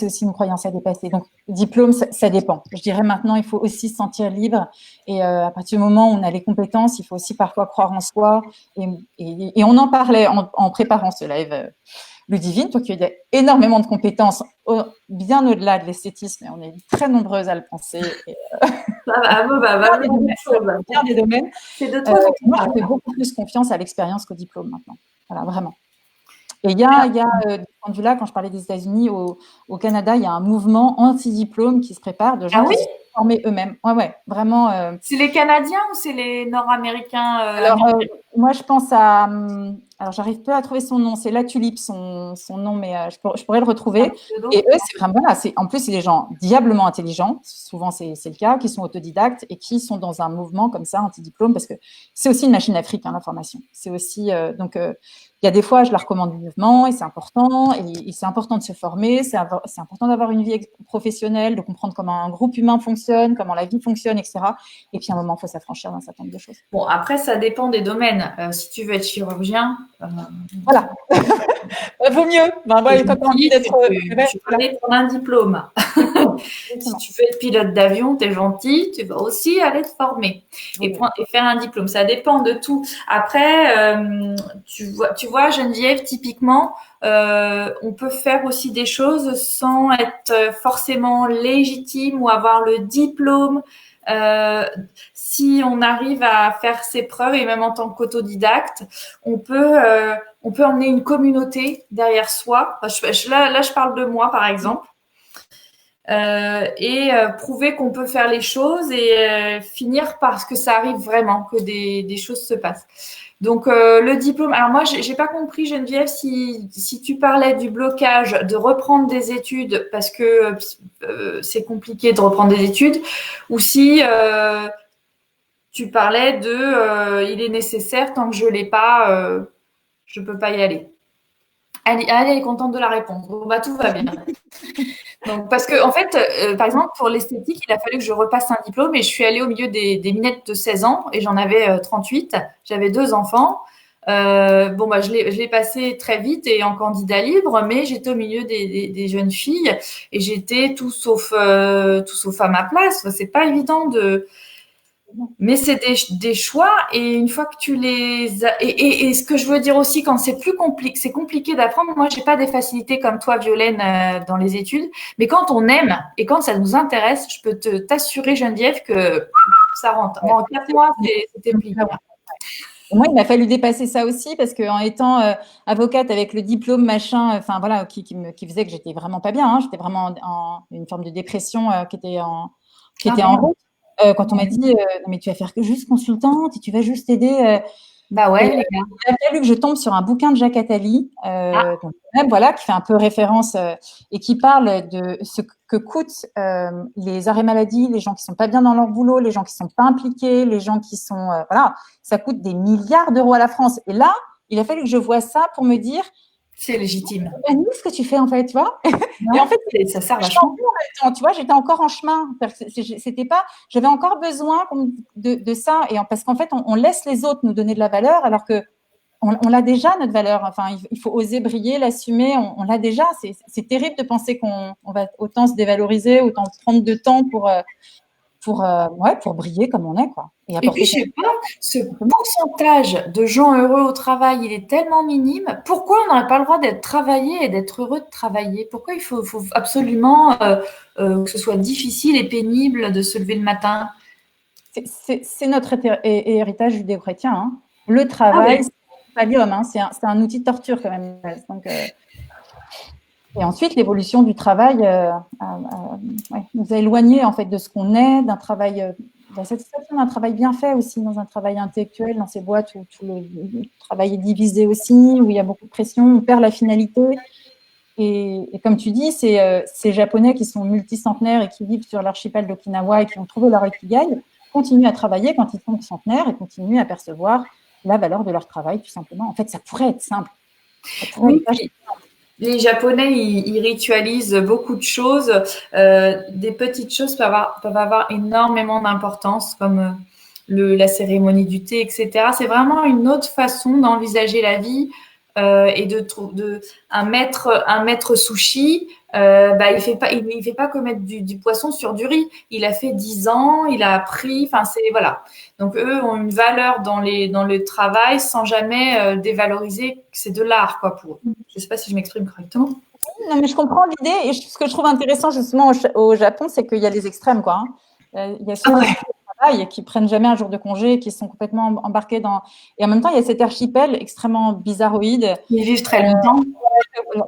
aussi une croyance à dépasser. Donc, diplôme, ça dépend. Je dirais maintenant, il faut aussi se sentir libre. Et à partir du moment où on a les compétences, il faut aussi parfois croire en soi. Et on en parlait en préparant ce live. Ludivine, toi qui as énormément de compétences, bien au-delà de l'esthétisme, et on est très nombreuses à le penser. Bien des domaines. C'est de toi. Moi, je fais beaucoup plus confiance à l'expérience qu'au diplôme maintenant. Voilà, vraiment. Et il y a de ce point de vue-là, quand je parlais des États-Unis, au Canada, il y a un mouvement anti-diplôme qui se prépare de gens qui sont formés eux-mêmes. Ouais, vraiment. C'est les Canadiens ou c'est les Nord-Américains Alors, moi, je pense à. Alors, j'arrive peu à trouver son nom. C'est La Tulipe, son nom, mais je pourrais le retrouver. Et eux, c'est vraiment là. En plus, c'est des gens diablement intelligents. Souvent, c'est le cas, qui sont autodidactes et qui sont dans un mouvement comme ça, anti-diplôme, parce que c'est aussi une machine à fric, la formation. C'est aussi. Donc, il y a des fois, je la recommande vivement et c'est important. Et c'est important de se former. C'est important d'avoir une vie professionnelle, de comprendre comment un groupe humain fonctionne, comment la vie fonctionne, etc. Et puis, à un moment, il faut s'affranchir d'un certain nombre de choses. Bon, après, ça dépend des domaines. Si tu veux être chirurgien, voilà. Vaut mieux. Quand on dit d'être. Tu peux aller prendre un diplôme. Si tu veux être pilote d'avion, tu es gentil, tu vas aussi aller te former et faire un diplôme. Ça dépend de tout. Après, tu vois, Geneviève, typiquement, on peut faire aussi des choses sans être forcément légitime ou avoir le diplôme. Si on arrive à faire ses preuves et même en tant qu'autodidacte, on peut emmener une communauté derrière soi. Là, je parle de moi, par exemple. Et prouver qu'on peut faire les choses et finir par ce que ça arrive vraiment, que des choses se passent. Donc le diplôme, alors moi j'ai pas compris, Geneviève, si tu parlais du blocage de reprendre des études parce que c'est compliqué de reprendre des études, ou si tu parlais de il est nécessaire, tant que je l'ai pas, je peux pas y aller. Elle est contente de la réponse. Bon, tout va bien. Donc, parce que, en fait, par exemple, pour l'esthétique, il a fallu que je repasse un diplôme et je suis allée au milieu des minettes de 16 ans et j'en avais 38. J'avais 2 enfants. Je l'ai passé très vite et en candidat libre, mais j'étais au milieu des jeunes filles et j'étais tout sauf à ma place. C'est pas évident mais c'est des choix et une fois que tu les as... Et ce que je veux dire aussi, quand c'est compliqué d'apprendre. Moi, j'ai pas des facilités comme toi, Violaine, dans les études. Mais quand on aime et quand ça nous intéresse, je peux t'assurer, Geneviève, que ça rentre. Moi, en 4 mois, c'était plié. Moi, il m'a fallu dépasser ça aussi parce qu'en étant avocate avec le diplôme, machin, enfin voilà, qui faisait que j'étais vraiment pas bien. J'étais vraiment en une forme de dépression qui était en route. Quand on m'a dit non mais tu vas faire que juste consultante et tu vas juste aider. Les gars. Il a fallu que je tombe sur un bouquin de Jacques Attali, qui fait un peu référence et qui parle de ce que coûtent les arrêts maladie, les gens qui sont pas bien dans leur boulot, les gens qui sont pas impliqués, les gens qui sont ça coûte des milliards d'euros à la France. Et là, il a fallu que je voie ça pour me dire c'est légitime. Ce que tu fais en fait, tu vois. Et en fait, ça sert vachement. Tu vois, j'étais encore en chemin. J'avais encore besoin de ça. Et parce qu'en fait, on laisse les autres nous donner de la valeur, alors que on l'a déjà notre valeur. Enfin, il faut oser briller, l'assumer. On l'a déjà. C'est terrible de penser qu'on va autant se dévaloriser, autant prendre de temps pour briller comme on est, quoi. Et puis, je sais pas, ce pourcentage de gens heureux au travail, il est tellement minime. Pourquoi on n'aurait pas le droit d'être travaillé et d'être heureux de travailler? Pourquoi il faut absolument que ce soit difficile et pénible de se lever le matin? C'est notre héritage judéo-chrétien. Hein. Le travail, c'est pas l'homme, hein. C'est un outil de torture quand même. Donc, et ensuite, l'évolution du travail nous a éloignés en fait de ce qu'on est, d'un travail, de la satisfaction d'un travail bien fait aussi, dans un travail intellectuel, dans ces boîtes où tout le travail est divisé aussi, où il y a beaucoup de pression, on perd la finalité. Et comme tu dis, ces Japonais qui sont multicentenaires et qui vivent sur l'archipel d'Okinawa et qui ont trouvé leur ikigai continuent à travailler quand ils sont centenaires et continuent à percevoir la valeur de leur travail, tout simplement. En fait, ça pourrait être simple. Les Japonais, ils ritualisent beaucoup de choses. Des petites choses peuvent avoir énormément d'importance, comme la cérémonie du thé, etc. C'est vraiment une autre façon d'envisager la vie et un maître sushi, il fait pas commettre du poisson sur du riz. Il a fait 10 ans, il a appris. Enfin, c'est voilà. Donc eux ont une valeur dans le travail sans jamais dévaloriser que c'est de l'art quoi pour eux. Je sais pas si je m'exprime correctement. Non, mais je comprends l'idée. Et ce que je trouve intéressant justement au Japon, c'est qu'il y a les extrêmes, quoi. Il y a ceux qui travaillent, qui prennent jamais un jour de congé, qui sont complètement embarqués dans. Et en même temps, il y a cet archipel extrêmement bizarroïde. Ils vivent très longtemps.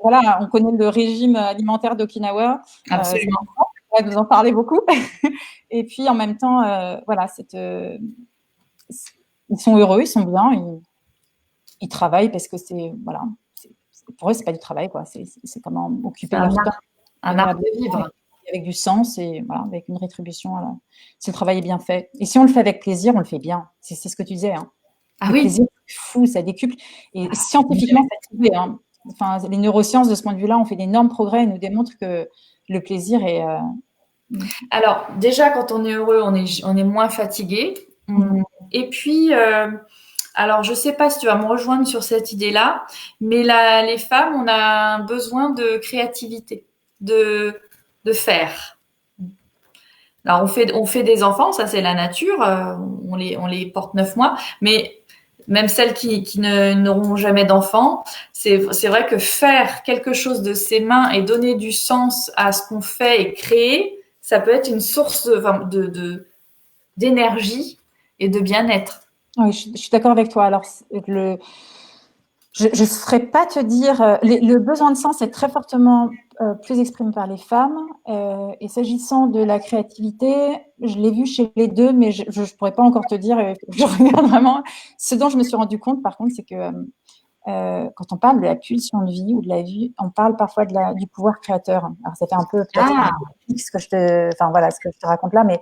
Voilà, on connaît le régime alimentaire d'Okinawa. Absolument. On va nous en parler beaucoup. Et puis en même temps, voilà, ils sont heureux, ils sont bien, ils travaillent parce que c'est voilà. Pour eux, c'est pas du travail, quoi. C'est comment occuper leur temps. Un art de vivre. Avec du sens et voilà, avec une rétribution. Si le travail est bien fait. Et si on le fait avec plaisir, on le fait bien. C'est ce que tu disais. Hein. Ah le oui. plaisir, c'est fou, ça décuple. Et scientifiquement, c'est prouvé. Hein. Enfin, les neurosciences, de ce point de vue-là, ont fait d'énormes progrès et nous démontrent que le plaisir est. Alors, déjà, quand on est heureux, on est moins fatigué. Et puis, alors, je sais pas si tu vas me rejoindre sur cette idée-là, mais les femmes, on a un besoin de créativité, de faire. Alors, on fait des enfants, ça c'est la nature, on les porte 9 mois, mais même celles qui n'auront jamais d'enfants, c'est vrai que faire quelque chose de ses mains et donner du sens à ce qu'on fait et créer, ça peut être une source d'énergie et de bien-être. Oui, je suis d'accord avec toi. Alors, je ne saurais pas te dire. Le besoin de sens est très fortement plus exprimé par les femmes. Et s'agissant de la créativité, je l'ai vu chez les deux, mais je ne pourrais pas encore te dire. Je regarde vraiment. Ce dont je me suis rendu compte, par contre, c'est que quand on parle de la pulsion de vie ou de la vie, on parle parfois du pouvoir créateur. Alors, ça fait un peu ce que je te raconte là, mais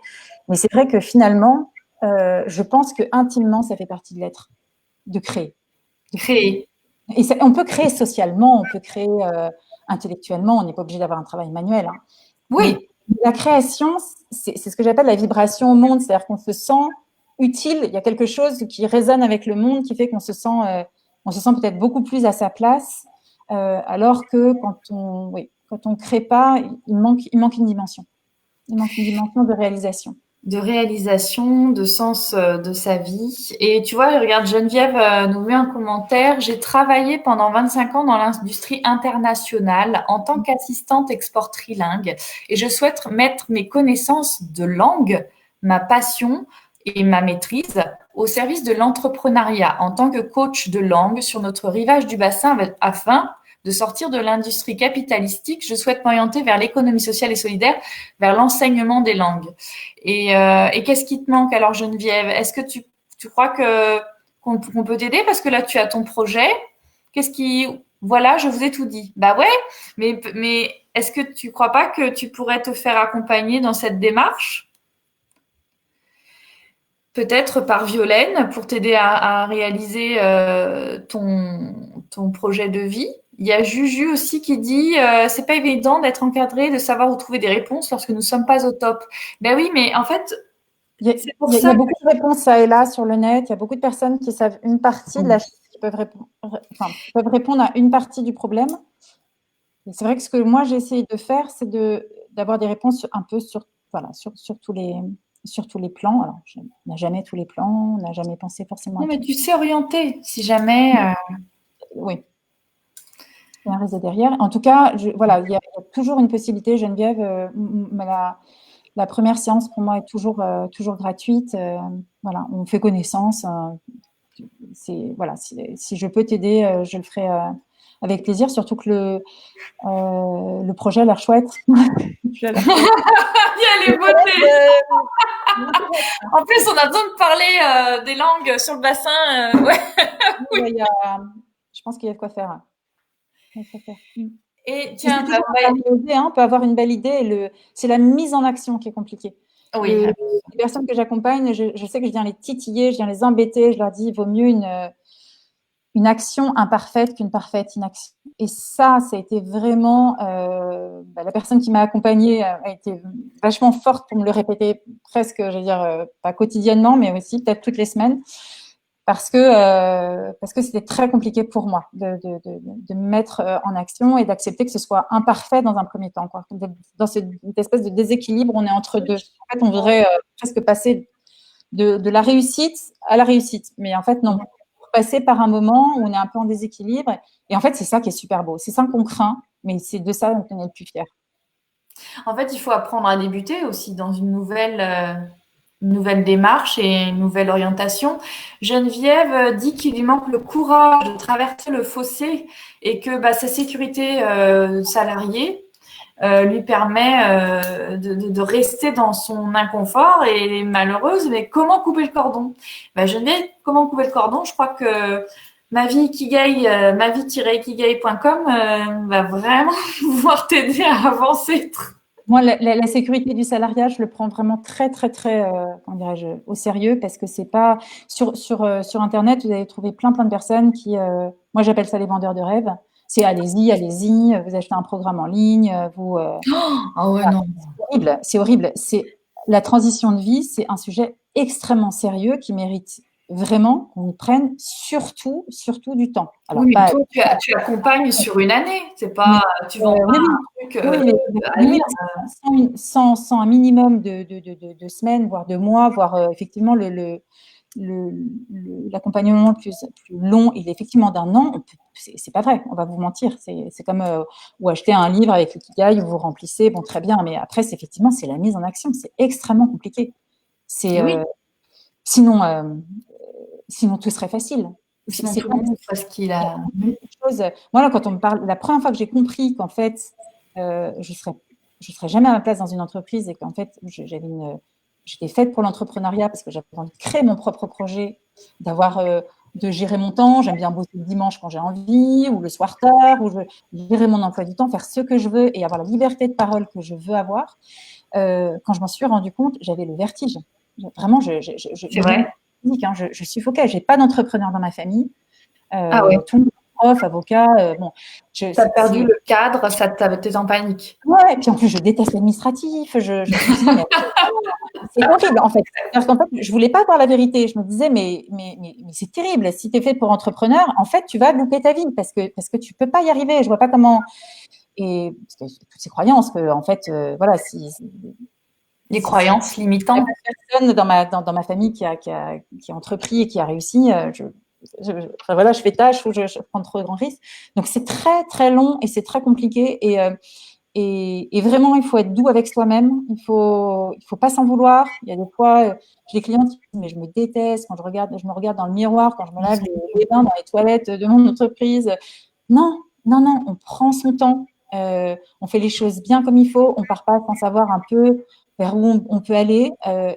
c'est vrai que finalement, je pense que intimement, ça fait partie de l'être, de créer. Créer. Et on peut créer socialement, on peut créer intellectuellement, on n'est pas obligé d'avoir un travail manuel. Hein. Oui. Mais la création, c'est ce que j'appelle la vibration au monde, c'est-à-dire qu'on se sent utile, il y a quelque chose qui résonne avec le monde, qui fait qu'on se sent peut-être beaucoup plus à sa place, alors que quand on crée pas, il manque une dimension. Il manque une dimension de réalisation. De réalisation, de sens de sa vie. Et tu vois, regarde, Geneviève nous met un commentaire. J'ai travaillé pendant 25 ans dans l'industrie internationale en tant qu'assistante export trilingue et je souhaite mettre mes connaissances de langue, ma passion et ma maîtrise au service de l'entrepreneuriat en tant que coach de langue sur notre rivage du bassin afin de sortir de l'industrie capitalistique. Je souhaite m'orienter vers l'économie sociale et solidaire, vers l'enseignement des langues. Et qu'est-ce qui te manque alors, Geneviève? Est-ce que tu crois qu'on peut t'aider parce que là tu as ton projet? Voilà, je vous ai tout dit. Bah ouais, mais est-ce que tu crois pas que tu pourrais te faire accompagner dans cette démarche? Peut-être par Violaine pour t'aider à réaliser ton projet de vie. Il y a Juju aussi qui dit c'est pas évident d'être encadré, de savoir où trouver des réponses lorsque nous sommes pas au top. Ben oui, mais en fait, il y a beaucoup de réponses ça et là sur le net. Il y a beaucoup de personnes qui savent une partie de la chose, qui peuvent répondre à une partie du problème. Et c'est vrai que ce que moi j'ai essayé de faire, c'est d'avoir des réponses un peu sur tous les plans. Alors, on n'a jamais tous les plans, on n'a jamais pensé forcément. Non, mais tu sais orienter, si jamais. Oui. Il y a un réseau derrière. En tout cas, il y a toujours une possibilité, Geneviève. La première séance pour moi est toujours gratuite. Voilà, on fait connaissance. Si je peux t'aider, je le ferai avec plaisir. Surtout que le projet a l'air chouette. Il y a les beautés. En plus, on a besoin de parler des langues sur le bassin. Ouais. Oui. Je pense qu'il y a de quoi faire. Et tiens, on peut avoir une belle idée. C'est la mise en action qui est compliquée. Oui. Les personnes que j'accompagne, je sais que je viens les titiller, je viens les embêter. Je leur dis, il vaut mieux une action imparfaite qu'une parfaite inaction. Et ça a été vraiment la personne qui m'a accompagnée a été vachement forte pour me le répéter presque, je veux dire, pas quotidiennement, mais aussi peut-être toutes les semaines. parce que c'était très compliqué pour moi de me mettre en action et d'accepter que ce soit imparfait dans un premier temps, quoi. Dans cette espèce de déséquilibre, on est entre deux. En fait, on voudrait presque passer de la réussite à la réussite, mais en fait non. Passer par un moment où on est un peu en déséquilibre, et en fait c'est ça qui est super beau. C'est ça qu'on craint, mais c'est de ça qu'on est le plus fier. En fait, il faut apprendre à débuter aussi dans une nouvelle démarche et une nouvelle orientation. Geneviève dit qu'il lui manque le courage de traverser le fossé et que bah, sa sécurité salariée lui permet de rester dans son inconfort et malheureuse. Mais comment couper le cordon? Bah, Geneviève, comment couper le cordon? Je crois que ma vie Ikigai, ma-vie-ikigai.com va vraiment pouvoir t'aider à avancer. Moi, la sécurité du salariat, je le prends vraiment très, très, très, comment dirais-je, au sérieux, parce que c'est pas sur Internet, vous allez trouver plein de personnes qui, moi j'appelle ça les vendeurs de rêves. C'est allez-y, allez-y, vous achetez un programme en ligne, vous. Ah ouais, non. C'est horrible, c'est horrible. C'est la transition de vie, c'est un sujet extrêmement sérieux qui mérite vraiment qu'on y prenne surtout du temps. Alors, Oui, mais pas, toi, tu accompagnes sur une année. C'est pas, tu vends pas oui, oui. un truc Oui, à lire. sans un minimum de semaines, voire de mois, voire effectivement l'accompagnement le plus long, il est effectivement d'un an. C'est pas vrai, on va vous mentir. C'est comme ou acheter un livre avec l'Ikigai où vous remplissez, bon très bien, mais après effectivement c'est la mise en action, c'est extrêmement compliqué. C'est Oui, sinon sinon tout serait facile. sinon C'est tout le monde ferait ce qu'il a. chose. Moi, là, quand on me parle, la première fois que j'ai compris qu'en fait, je serais jamais à ma place dans une entreprise et qu'en fait, j'étais faite pour l'entrepreneuriat parce que j'avais envie de créer mon propre projet, de gérer mon temps. J'aime bien bosser le dimanche quand j'ai envie ou le soir tard, ou gérer mon emploi du temps, faire ce que je veux et avoir la liberté de parole que je veux avoir. Quand je m'en suis rendu compte, j'avais le vertige. Vraiment, C'est vrai. je suffoquais. J'ai pas d'entrepreneur dans ma famille. Ah ouais. Tout le monde est prof, avocat. Bon, T'as perdu le cadre, ça t'es en panique. ouais, et puis en plus, je déteste l'administratif. Je me suis dit, mais c'est horrible, en fait. Parce qu'en fait, je voulais pas voir la vérité. Je me disais, mais c'est terrible. Si tu es fait pour entrepreneur, en fait, tu vas louper ta vie parce que tu peux pas y arriver. Je vois pas comment. Et parce que toutes ces croyances que, en fait, voilà, Les croyances limitantes. personne dans ma famille qui a entrepris et qui a réussi, enfin, voilà, je fais tâche ou je prends trop de grands risques. Donc, c'est très, très long et c'est très compliqué. Et vraiment, il faut être doux avec soi-même. Il faut pas s'en vouloir. Il y a des fois, j'ai des clients qui disent, mais je me déteste quand je me regarde dans le miroir, quand je me lave les mains dans les toilettes de mon entreprise. Non, non, non, on prend son temps. On fait les choses bien comme il faut. On part pas sans savoir un peu vers où on peut aller.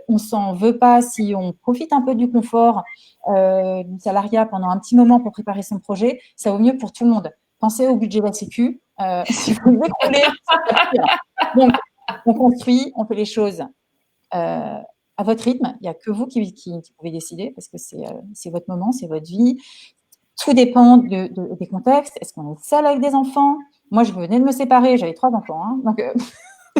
On s'en veut pas si on profite un peu du confort du salariat pendant un petit moment pour préparer son projet. Ça vaut mieux pour tout le monde. Pensez au budget de la Sécu. Si vous écroulez, donc on construit, on fait les choses à votre rythme. Il n'y a que vous qui pouvez décider parce que c'est votre moment, c'est votre vie. Tout dépend des contextes. Est-ce qu'on est seul avec des enfants? Moi, je venais de me séparer, j'avais 3 enfants. Hein, donc,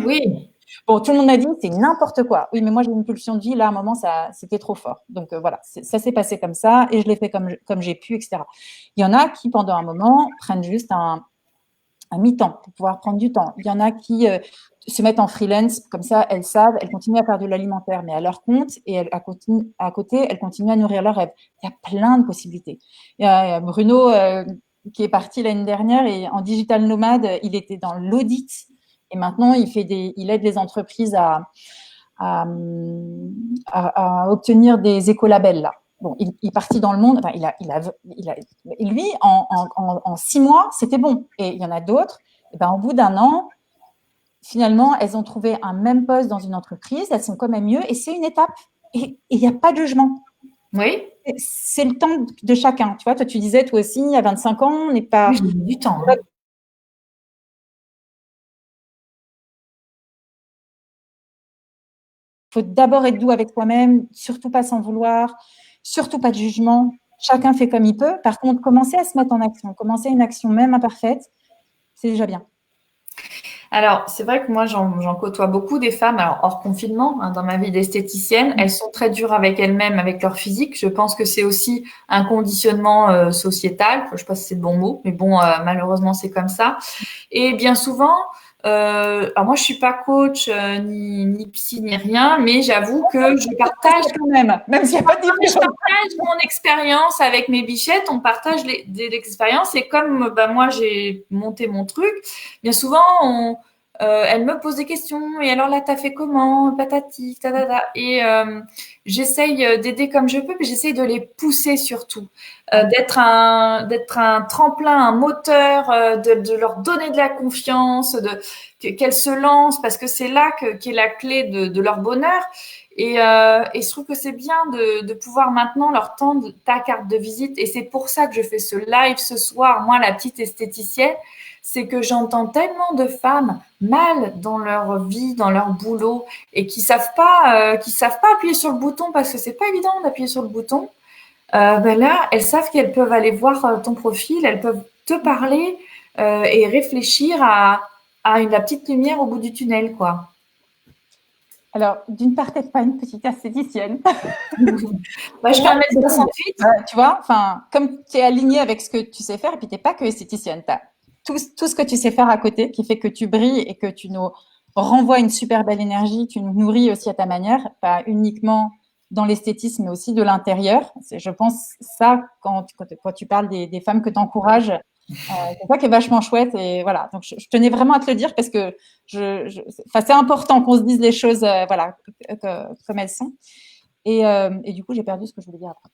Oui. bon, tout le monde m'a dit, c'est n'importe quoi. Oui, mais moi, j'ai une pulsion de vie. Là, à un moment, c'était trop fort. Donc, voilà, ça s'est passé comme ça et je l'ai fait comme j'ai pu, etc. Il y en a qui, pendant un moment, prennent juste un mi-temps pour pouvoir prendre du temps. Il y en a qui se mettent en freelance, comme ça, elles savent, elles continuent à faire de l'alimentaire, mais à leur compte, et à côté, elles continuent à nourrir leurs rêves. Il y a plein de possibilités. Il y a Bruno qui est parti l'année dernière et en digital nomade, il était dans l'audit et maintenant il aide les entreprises à, obtenir des écolabels là. Bon, il est parti dans le monde. Enfin, lui, en 6 mois, c'était bon. Et il y en a d'autres. Et ben, au bout d'un an, finalement, elles ont trouvé un même poste dans une entreprise. Elles sont quand même mieux. Et c'est une étape. Et il n'y a pas de jugement. Oui. C'est le temps de chacun. Tu vois, toi, tu disais, toi aussi, à 25 ans, on n'est pas. Oui, j'ai mis du temps. Il faut d'abord être doux avec soi-même, surtout pas s'en vouloir, surtout pas de jugement. Chacun fait comme il peut. Par contre, commencer à se mettre en action, commencer une action même imparfaite, c'est déjà bien. Alors, c'est vrai que moi, j'en côtoie beaucoup des femmes, alors hors confinement, hein, dans ma vie d'esthéticienne. Elles sont très dures avec elles-mêmes, avec leur physique. Je pense que c'est aussi un conditionnement sociétal. Enfin, je sais pas si c'est le bon mot, mais bon, malheureusement, c'est comme ça. Et bien souvent, alors moi, je suis pas coach, ni psy, ni rien, mais j'avoue que je partage Quand même s'il n'y a pas de je diplôme. partage mon expérience avec mes bichettes, on partage des expériences et comme bah, moi j'ai monté mon truc, bien souvent elle me pose des questions et alors là t'as fait comment, patati, tatata et j'essaye d'aider comme je peux, mais j'essaye de les pousser surtout, d'être un tremplin, un moteur, de leur donner de la confiance, qu'elles se lancent parce que c'est là qu'est la clé de leur bonheur. Et je trouve que c'est bien de pouvoir maintenant leur tendre ta carte de visite. Et c'est pour ça que je fais ce live ce soir, moi, la petite esthéticienne. C'est que j'entends tellement de femmes mal dans leur vie, dans leur boulot, et qui savent pas appuyer sur le bouton parce que c'est pas évident d'appuyer sur le bouton. Ben là, elles savent qu'elles peuvent aller voir ton profil, elles peuvent te parler et réfléchir à la petite lumière au bout du tunnel, quoi. Alors, d'une part, tu n'es pas une petite esthéticienne. Bah, je fais 1,68 m. Tu vois, enfin, comme tu es alignée avec ce que tu sais faire, et puis tu n'es pas que esthéticienne, tu as tout ce que tu sais faire à côté qui fait que tu brilles et que tu nous renvoies une super belle énergie, tu nous nourris aussi à ta manière, pas uniquement dans l'esthétisme, mais aussi de l'intérieur. Je pense ça quand tu parles des femmes que tu encourages. C'est ça qui est vachement chouette et voilà. Donc je tenais vraiment à te le dire parce que c'est important qu'on se dise les choses voilà comme elles sont. Et du coup j'ai perdu ce que je voulais dire après.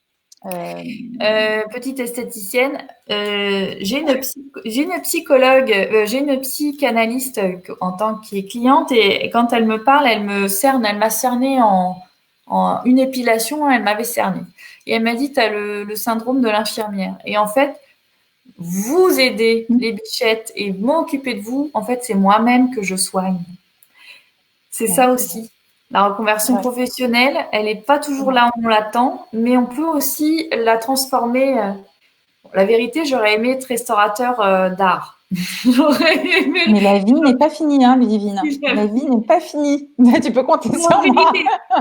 Petite esthéticienne, j'ai une psychologue, j'ai une psychanalyste en tant que cliente et quand elle me parle, elle m'a cerné en une épilation, elle m'avait cerné. Et elle m'a dit, tu as le syndrome de l'infirmière. Et en fait, vous aider les bichettes et m'occuper de vous, en fait, c'est moi-même que je soigne. C'est ça aussi. La reconversion professionnelle, elle n'est pas toujours là où on l'attend, mais on peut aussi la transformer. La vérité, j'aurais aimé être restaurateur d'art. J'aurais aimé. Mais la vie n'est pas finie, hein, Ludivine. La vie n'est pas finie. Tu peux compter sur moi.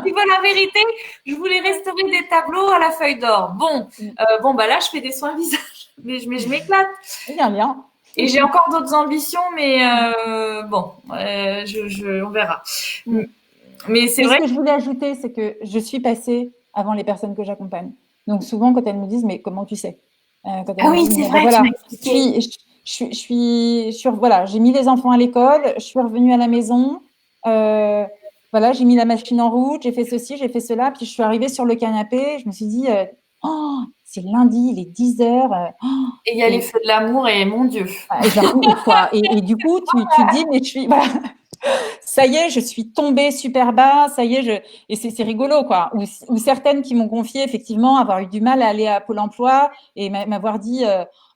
Tu vois la vérité, je voulais restaurer des tableaux à la feuille d'or. Bon, bah là, je fais des soins visage, mais je m'éclate. Il y a un lien. Et j'ai encore d'autres ambitions, mais bon, on verra. Mais c'est vrai. Ce que je voulais ajouter, c'est que je suis passée avant les personnes que j'accompagne. Donc souvent, quand elles me disent, mais comment tu sais Ah oui, c'est vrai, voilà, tu m'as expliqué. voilà, j'ai mis les enfants à l'école, je suis revenue à la maison, voilà, j'ai mis la machine en route, j'ai fait ceci, j'ai fait cela, puis je suis arrivée sur le canapé, je me suis dit, oh, c'est lundi, il est 10h. Et il y a les feux de l'amour et mon Dieu. Et du coup, tu te dis, mais je suis, voilà, ça y est, je suis tombée super bas, ça y est, et c'est rigolo, quoi. Ou certaines qui m'ont confié, effectivement, avoir eu du mal à aller à Pôle emploi et m'avoir dit,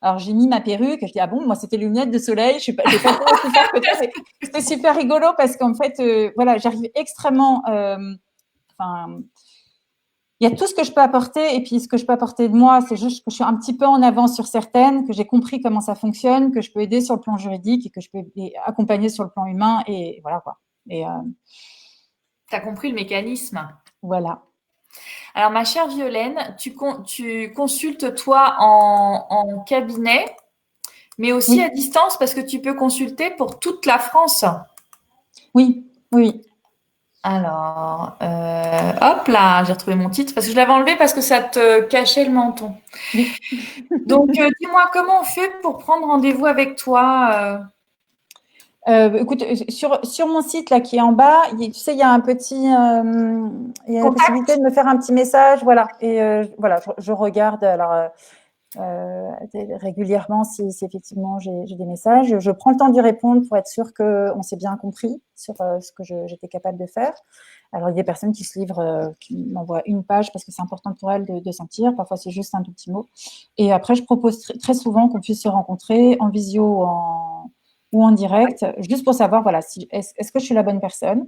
alors j'ai mis ma perruque, je dis, ah bon, moi c'était les lunettes de soleil, j'ai pas fait aussi fort que toi, mais c'était super rigolo parce qu'en fait, voilà, j'arrive extrêmement, enfin, il y a tout ce que je peux apporter et puis ce que je peux apporter de moi, c'est juste que je suis un petit peu en avance sur certaines, que j'ai compris comment ça fonctionne, que je peux aider sur le plan juridique et que je peux accompagner sur le plan humain et voilà quoi. Et tu as compris le mécanisme. voilà. Alors, ma chère Violaine, tu consultes toi en cabinet, mais aussi à distance parce que tu peux consulter pour toute la France. Oui, oui. Alors, hop là, j'ai retrouvé mon titre parce que je l'avais enlevé parce que ça te cachait le menton. Oui. Donc, dis-moi, comment on fait pour prendre rendez-vous avec toi Écoute, sur mon site là qui est en bas, tu sais, il y a un petit, il y a la possibilité de me faire un petit message, voilà. Et voilà, je regarde alors régulièrement si effectivement j'ai des messages. Je prends le temps d'y répondre pour être sûr qu'on s'est bien compris sur ce que j'étais capable de faire. Alors, il y a des personnes qui se livrent, qui m'envoient une page parce que c'est important pour elles de sentir. Parfois, c'est juste un tout petit mot. Et après, je propose très souvent qu'on puisse se rencontrer en visio ou en direct, juste pour savoir, voilà, est-ce que je suis la bonne personne?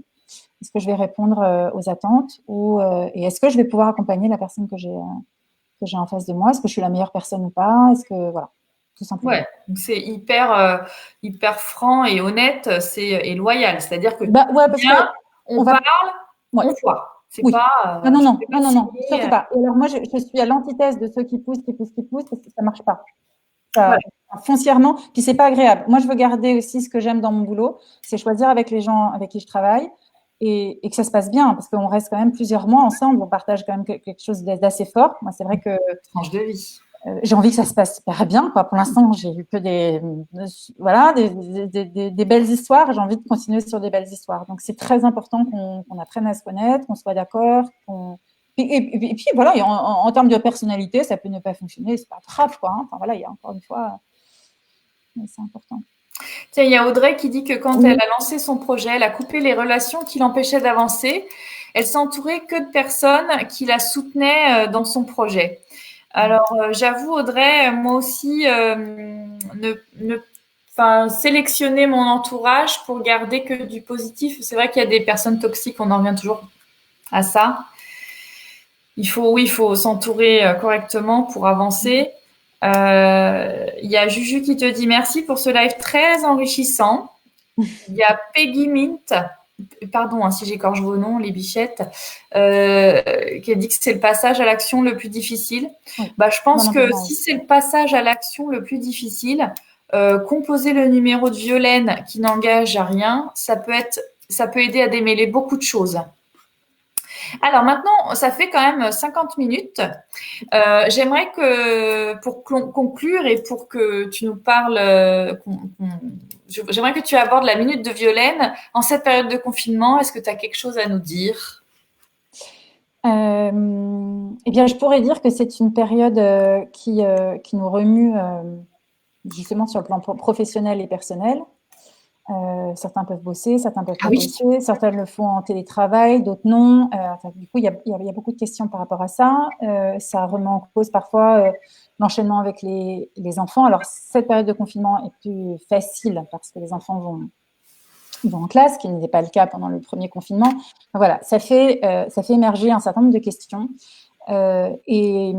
Est-ce que je vais répondre aux attentes et est-ce que je vais pouvoir accompagner la personne que j'ai en face de moi? Est-ce que je suis la meilleure personne ou pas? Est-ce que, voilà. tout simplement. Ouais, donc c'est hyper franc et honnête, et loyal. C'est-à-dire que Bah, ouais, parce que bien, on on va, parle, ouais, on voit. C'est oui. pas, Ah non, je non, vais non, pas non, non, signer. surtout pas. Et alors moi, je suis à l'antithèse de ceux qui poussent, parce que ça marche pas. Ça, Voilà. foncièrement, puis c'est pas agréable. Moi, je veux garder aussi ce que j'aime dans mon boulot, c'est choisir avec les gens avec qui je travaille et que ça se passe bien, parce qu'on reste quand même plusieurs mois ensemble, on partage quand même quelque chose d'assez fort. Moi, c'est vrai que Tranche de vie. j'ai envie que ça se passe super bien, quoi. Pour l'instant, j'ai eu que voilà, des belles histoires. J'ai envie de continuer sur des belles histoires. Donc, c'est très important qu'on apprenne à se connaître, qu'on soit d'accord, et puis voilà, et en termes de personnalité, ça peut ne pas fonctionner, c'est pas grave, quoi. Hein. Enfin voilà, il y a encore une fois, c'est important. Tiens, il y a Audrey qui dit que quand elle Oui. a lancé son projet, elle a coupé les relations qui l'empêchaient d'avancer. Elle s'entourait que de personnes qui la soutenaient dans son projet. Alors, j'avoue, Audrey, moi aussi, enfin, sélectionner mon entourage pour garder que du positif. C'est vrai qu'il y a des personnes toxiques, on en revient toujours à ça. Oui, il faut s'entourer correctement pour avancer. Il y a Juju qui te dit merci pour ce live très enrichissant. Il y a Peggy Mint, pardon si j'écorche vos noms, les bichettes, qui a dit que c'est le passage à l'action le plus difficile. Oui. Bah, je pense que Oui. si c'est le passage à l'action le plus difficile, composer le numéro de Violaine qui n'engage à rien, ça peut aider à démêler beaucoup de choses. Alors maintenant, ça fait quand même 50 minutes. J'aimerais que, pour conclure et pour que tu nous parles, j'aimerais que tu abordes la minute de Violaine. En cette période de confinement, est-ce que tu as quelque chose à nous dire? Eh bien, je pourrais dire que c'est une période qui nous remue justement sur le plan professionnel et personnel. Certains peuvent bosser, certains peuvent Ah pas oui. bosser, certains le font en télétravail, d'autres non. Enfin, du coup, il y a beaucoup de questions par rapport à ça. Ça remet en cause parfois l'enchaînement avec les enfants. Alors, cette période de confinement est plus facile parce que les enfants vont en classe, ce qui n'était pas le cas pendant le premier confinement. Enfin, voilà, ça fait émerger un certain nombre de questions. Et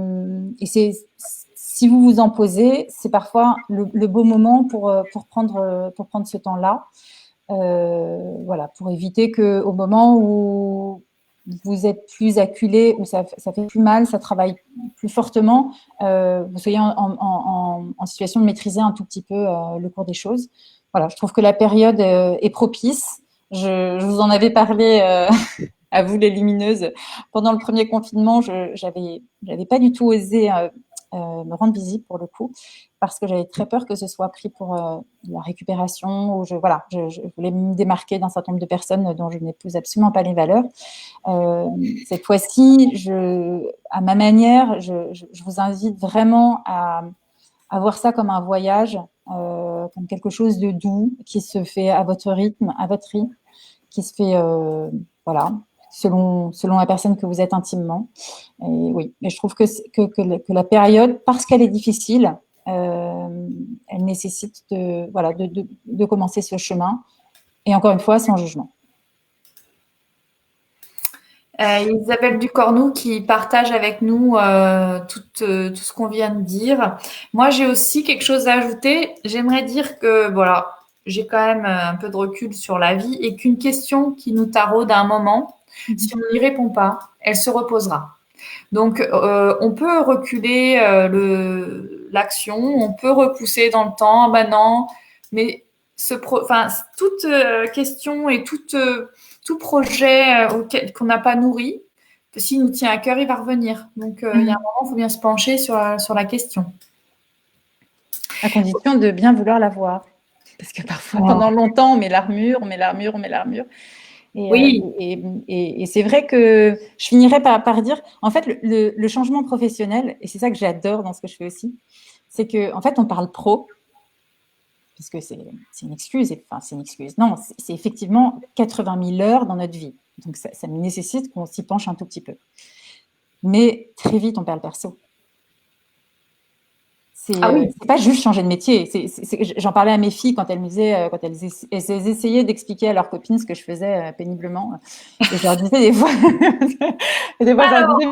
si vous vous en posez, c'est parfois le beau moment pour prendre ce temps-là. Voilà, pour éviter qu'au moment où vous êtes plus acculé, où ça fait plus mal, ça travaille plus fortement, vous soyez en situation de maîtriser un tout petit peu le cours des choses. Voilà, je trouve que la période est propice. Je vous en avais parlé à vous les lumineuses. Pendant le premier confinement, j'avais pas du tout osé me rendre visible pour le coup, parce que j'avais très peur que ce soit pris pour la récupération, ou je voulais me démarquer d'un certain nombre de personnes dont je n'épouse absolument pas les valeurs. Cette fois-ci, à ma manière, je vous invite vraiment à voir ça comme un voyage, comme quelque chose de doux, qui se fait à votre rythme, qui se fait, voilà, selon la personne que vous êtes intimement. Et oui, mais je trouve que la période, parce qu'elle est difficile, elle nécessite de commencer ce chemin. Et encore une fois, sans jugement. Isabelle Ducornou qui partage avec nous tout ce qu'on vient de dire. Moi, j'ai aussi quelque chose à ajouter. J'aimerais dire que voilà, j'ai quand même un peu de recul sur la vie et qu'une question qui nous taraude à un moment, si on n'y répond pas, elle se reposera. Donc, on peut reculer l'action, on peut repousser dans le temps. Ah ben non, mais toute question et tout projet qu'on n'a pas nourri, s'il nous tient à cœur, il va revenir. Donc, il y a un moment, il faut bien se pencher sur la question. À condition de bien vouloir la voir. Parce que parfois, pendant longtemps, on met l'armure. Oui. Et c'est vrai que je finirais par dire, en fait, le changement professionnel, et c'est ça que j'adore dans ce que je fais aussi, c'est que en fait, on parle pro, puisque c'est une excuse, enfin, c'est une excuse. Non, c'est effectivement 80 000 heures dans notre vie. Donc, ça nécessite qu'on s'y penche un tout petit peu. Mais très vite, on perd le perso. Ah oui. C'est pas juste changer de métier. J'en parlais à mes filles quand elles me disaient, quand elles essayaient d'expliquer à leurs copines ce que je faisais péniblement. Et je leur disais des fois, et des fois je leur Alors, disais,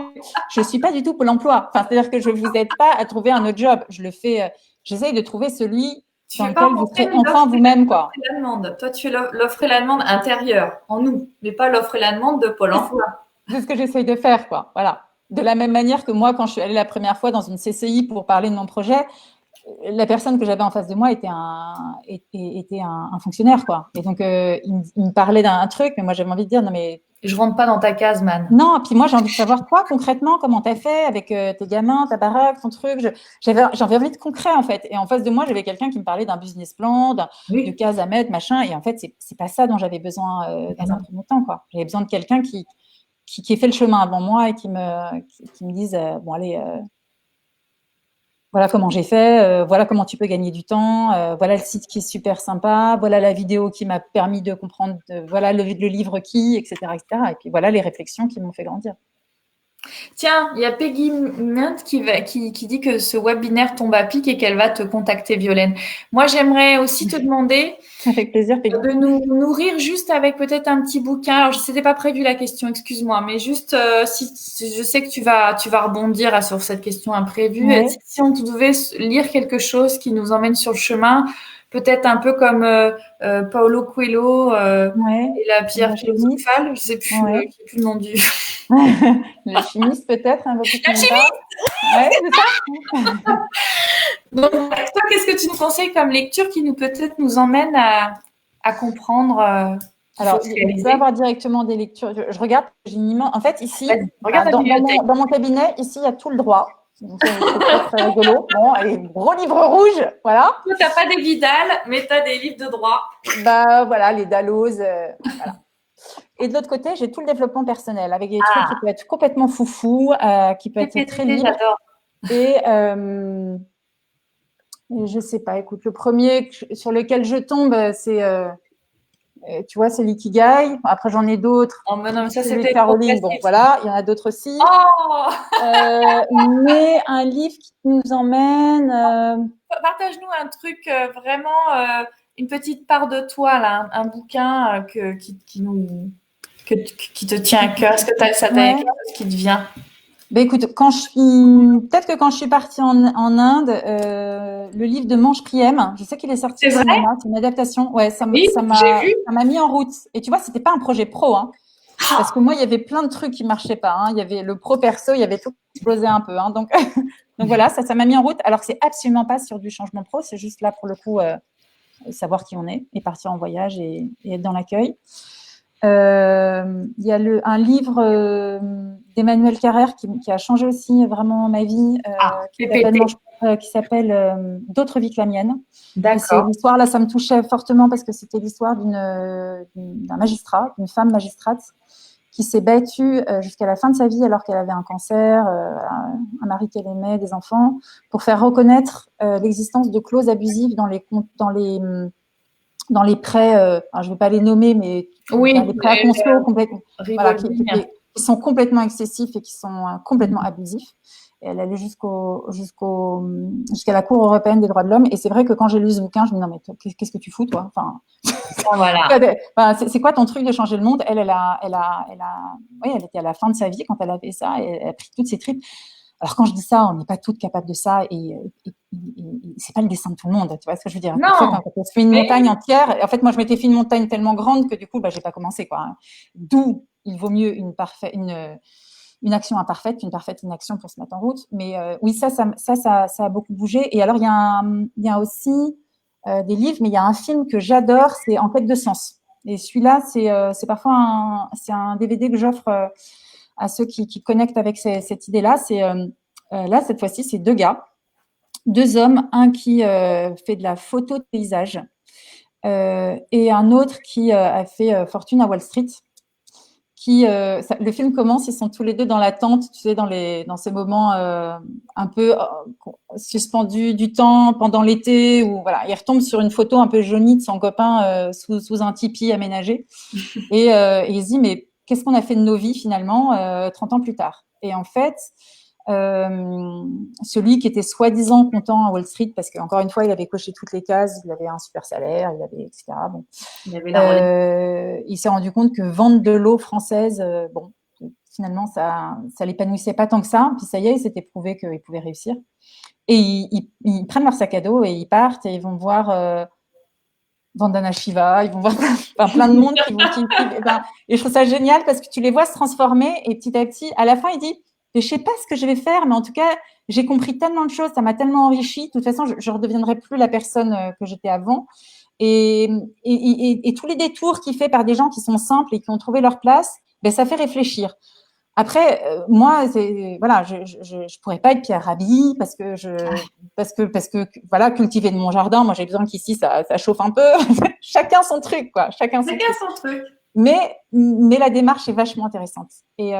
je suis pas du tout Pôle emploi. Enfin, c'est-à-dire que je vous aide pas à trouver un autre job. Je le fais, j'essaye de trouver celui tu dans fais pas lequel vous remonter serez enfin vous-même, l'offre quoi. et la demande. Toi, tu fais l'offre et la demande intérieure, en nous, mais pas l'offre et la demande de Pôle emploi. C'est ce que j'essaye de faire, quoi. Voilà. De la même manière que moi, quand je suis allée la première fois dans une CCI pour parler de mon projet, la personne que j'avais en face de moi était un fonctionnaire, quoi. Et donc, il me parlait d'un truc, mais moi, j'avais envie de dire, non, mais Je rentre pas dans ta case, man. non. Puis moi, j'ai envie de savoir, toi, concrètement, comment t'as fait avec tes gamins, ta baraque, ton truc. J'avais envie de concret, en fait. Et en face de moi, j'avais quelqu'un qui me parlait d'un business plan, de Oui. cases à mettre, machin. Et en fait, c'est pas ça dont j'avais besoin Mais dans un non. premier temps, quoi. J'avais besoin de quelqu'un qui ait fait le chemin avant moi et qui me dise, bon, allez, voilà comment j'ai fait, voilà comment tu peux gagner du temps, voilà le site qui est super sympa, voilà la vidéo qui m'a permis de comprendre, voilà le livre qui, etc., etc. Et puis voilà les réflexions qui m'ont fait grandir. Tiens, il y a Peggy Mint qui dit que ce webinaire tombe à pic et qu'elle va te contacter, Violaine. Moi, j'aimerais aussi te demander Avec plaisir, Peggy. de nous nourrir juste avec peut-être un petit bouquin. Alors, je n'était pas prévu la question, excuse-moi, mais juste si je sais que tu vas rebondir sur cette question imprévue. Ouais, Si on devait lire quelque chose qui nous emmène sur le chemin, peut-être un peu comme Paulo Coelho ouais, et la pierre la chimiste, philosophale. ouais. Je sais plus le nom du. Le chimiste peut-être, un peu plus La chimie. pas. Ouais, c'est ça. Donc, toi, qu'est-ce que tu nous conseilles comme lecture qui nous peut-être nous emmène à comprendre qu'il faut Alors, se il peut réaliser? avoir directement des lectures. Je regarde, j'ai une immense. En fait, ici, Vas-y, regarde la dans bibliothèque. dans mon cabinet, ici, il y a tout le droit. Donc, c'est peut-être rigolo. Bon, et gros livre rouge, voilà. Toi, t'as pas des Vidal, mais tu as des livres de droit. Bah, voilà, les Dalloz, voilà. Et de l'autre côté, j'ai tout le développement personnel avec des trucs qui peuvent être complètement foufou, qui peuvent être très TPT, libres. j'adore. Et je sais pas, écoute, le premier sur lequel je tombe, c'est, tu vois, c'est l'Ikigai. Après, j'en ai d'autres. Oh, mais non, mais ça, Celui de c'était Caroline, bon, progressif. voilà, il y en a d'autres aussi. Oh! Mais un livre qui nous emmène. Partage-nous un truc vraiment, une petite part de toi, là, un bouquin qui te tient à cœur. Est-ce que ça t'a quelque Ouais. chose qui te vient? Ben écoute, peut-être que quand je suis partie en Inde, le livre de Manche Priem, je sais qu'il est sorti C'est au vrai? cinéma, c'est une adaptation. Ouais, Oui, j'ai vu. ça m'a mis en route. Et tu vois, c'était pas un projet pro, hein, parce que moi, il y avait plein de trucs qui marchaient pas. Hein. Il y avait le pro perso, il y avait tout qui explosait un peu. Hein. Donc, donc voilà, ça m'a mis en route. Alors, c'est absolument pas sur du changement pro, c'est juste là pour le coup, savoir qui on est et partir en voyage et être dans l'accueil. Il y a un livre d'Emmanuel Carrère qui a changé aussi vraiment ma vie, Ah, PPT. qui s'appelle D'autres vies que la mienne. Et c'est D'accord. l'histoire, là, ça me touchait fortement parce que c'était l'histoire d'un magistrat, d'une femme magistrate qui s'est battue jusqu'à la fin de sa vie alors qu'elle avait un cancer, un mari qu'elle aimait, des enfants, pour faire reconnaître l'existence de clauses abusives dans les prêts, je ne vais pas les nommer, mais les Oui, prêts à conso complètement, voilà, revolving. qui sont complètement excessifs et qui sont complètement abusifs. Et elle allait jusqu'à la Cour européenne des droits de l'homme. Et c'est vrai que quand j'ai lu ce bouquin, je me dis non mais qu'est-ce que tu fous toi, enfin, Ah, voilà. c'est quoi ton truc de changer le monde? Oui, elle était à la fin de sa vie quand elle a fait ça, et elle a pris toutes ses tripes. Alors quand je dis ça, on n'est pas toutes capables de ça, et c'est pas le dessin de tout le monde, tu vois ce que je veux dire. Parfois, Non, quand on se fait une mais montagne entière, en fait, moi, je m'étais fait une montagne tellement grande que du coup, j'ai pas commencé, quoi. D'où il vaut mieux une action imparfaite qu'une parfaite inaction pour se mettre en route. Mais oui, ça a beaucoup bougé. Et alors, il y a aussi des livres, mais il y a un film que j'adore, c'est En quête de sens. Et celui-là, c'est parfois c'est un DVD que j'offre à ceux qui connectent avec cette idée-là. C'est là, cette fois-ci, c'est deux gars, deux hommes, un qui fait de la photo de paysage et un autre qui a fait fortune à Wall Street. Le film commence, ils sont tous les deux dans la tente, tu sais, dans ces moments un peu suspendus du temps pendant l'été, où voilà, ils retombent sur une photo un peu jaunie de son copain sous un tipi aménagé, et ils se disent mais qu'est-ce qu'on a fait de nos vies finalement 30 ans plus tard. Et en fait, celui qui était soi-disant content à Wall Street parce qu'encore une fois, il avait coché toutes les cases, il avait un super salaire, il avait etc. Bon. Il y avait la Il s'est rendu compte que vendre de l'eau française, bon, finalement, ça l'épanouissait pas tant que ça. Puis ça y est, il s'était prouvé qu'il pouvait réussir. Et ils prennent leur sac à dos et ils partent et ils vont voir Vandana Shiva, ils vont voir plein de monde et je trouve ça génial parce que tu les vois se transformer et petit à petit, à la fin, il dit, je sais pas ce que je vais faire, mais en tout cas, j'ai compris tellement de choses, ça m'a tellement enrichi. De toute façon, je redeviendrai plus la personne que j'étais avant. Et tous les détours qu'il fait par des gens qui sont simples et qui ont trouvé leur place, ben, ça fait réfléchir. Après, moi, voilà, je pourrais pas être Pierre Rabhi parce que voilà, cultiver de mon jardin, moi j'ai besoin qu'ici ça chauffe un peu. Chacun son truc, quoi. Chacun son truc. Mais la démarche est vachement intéressante. Et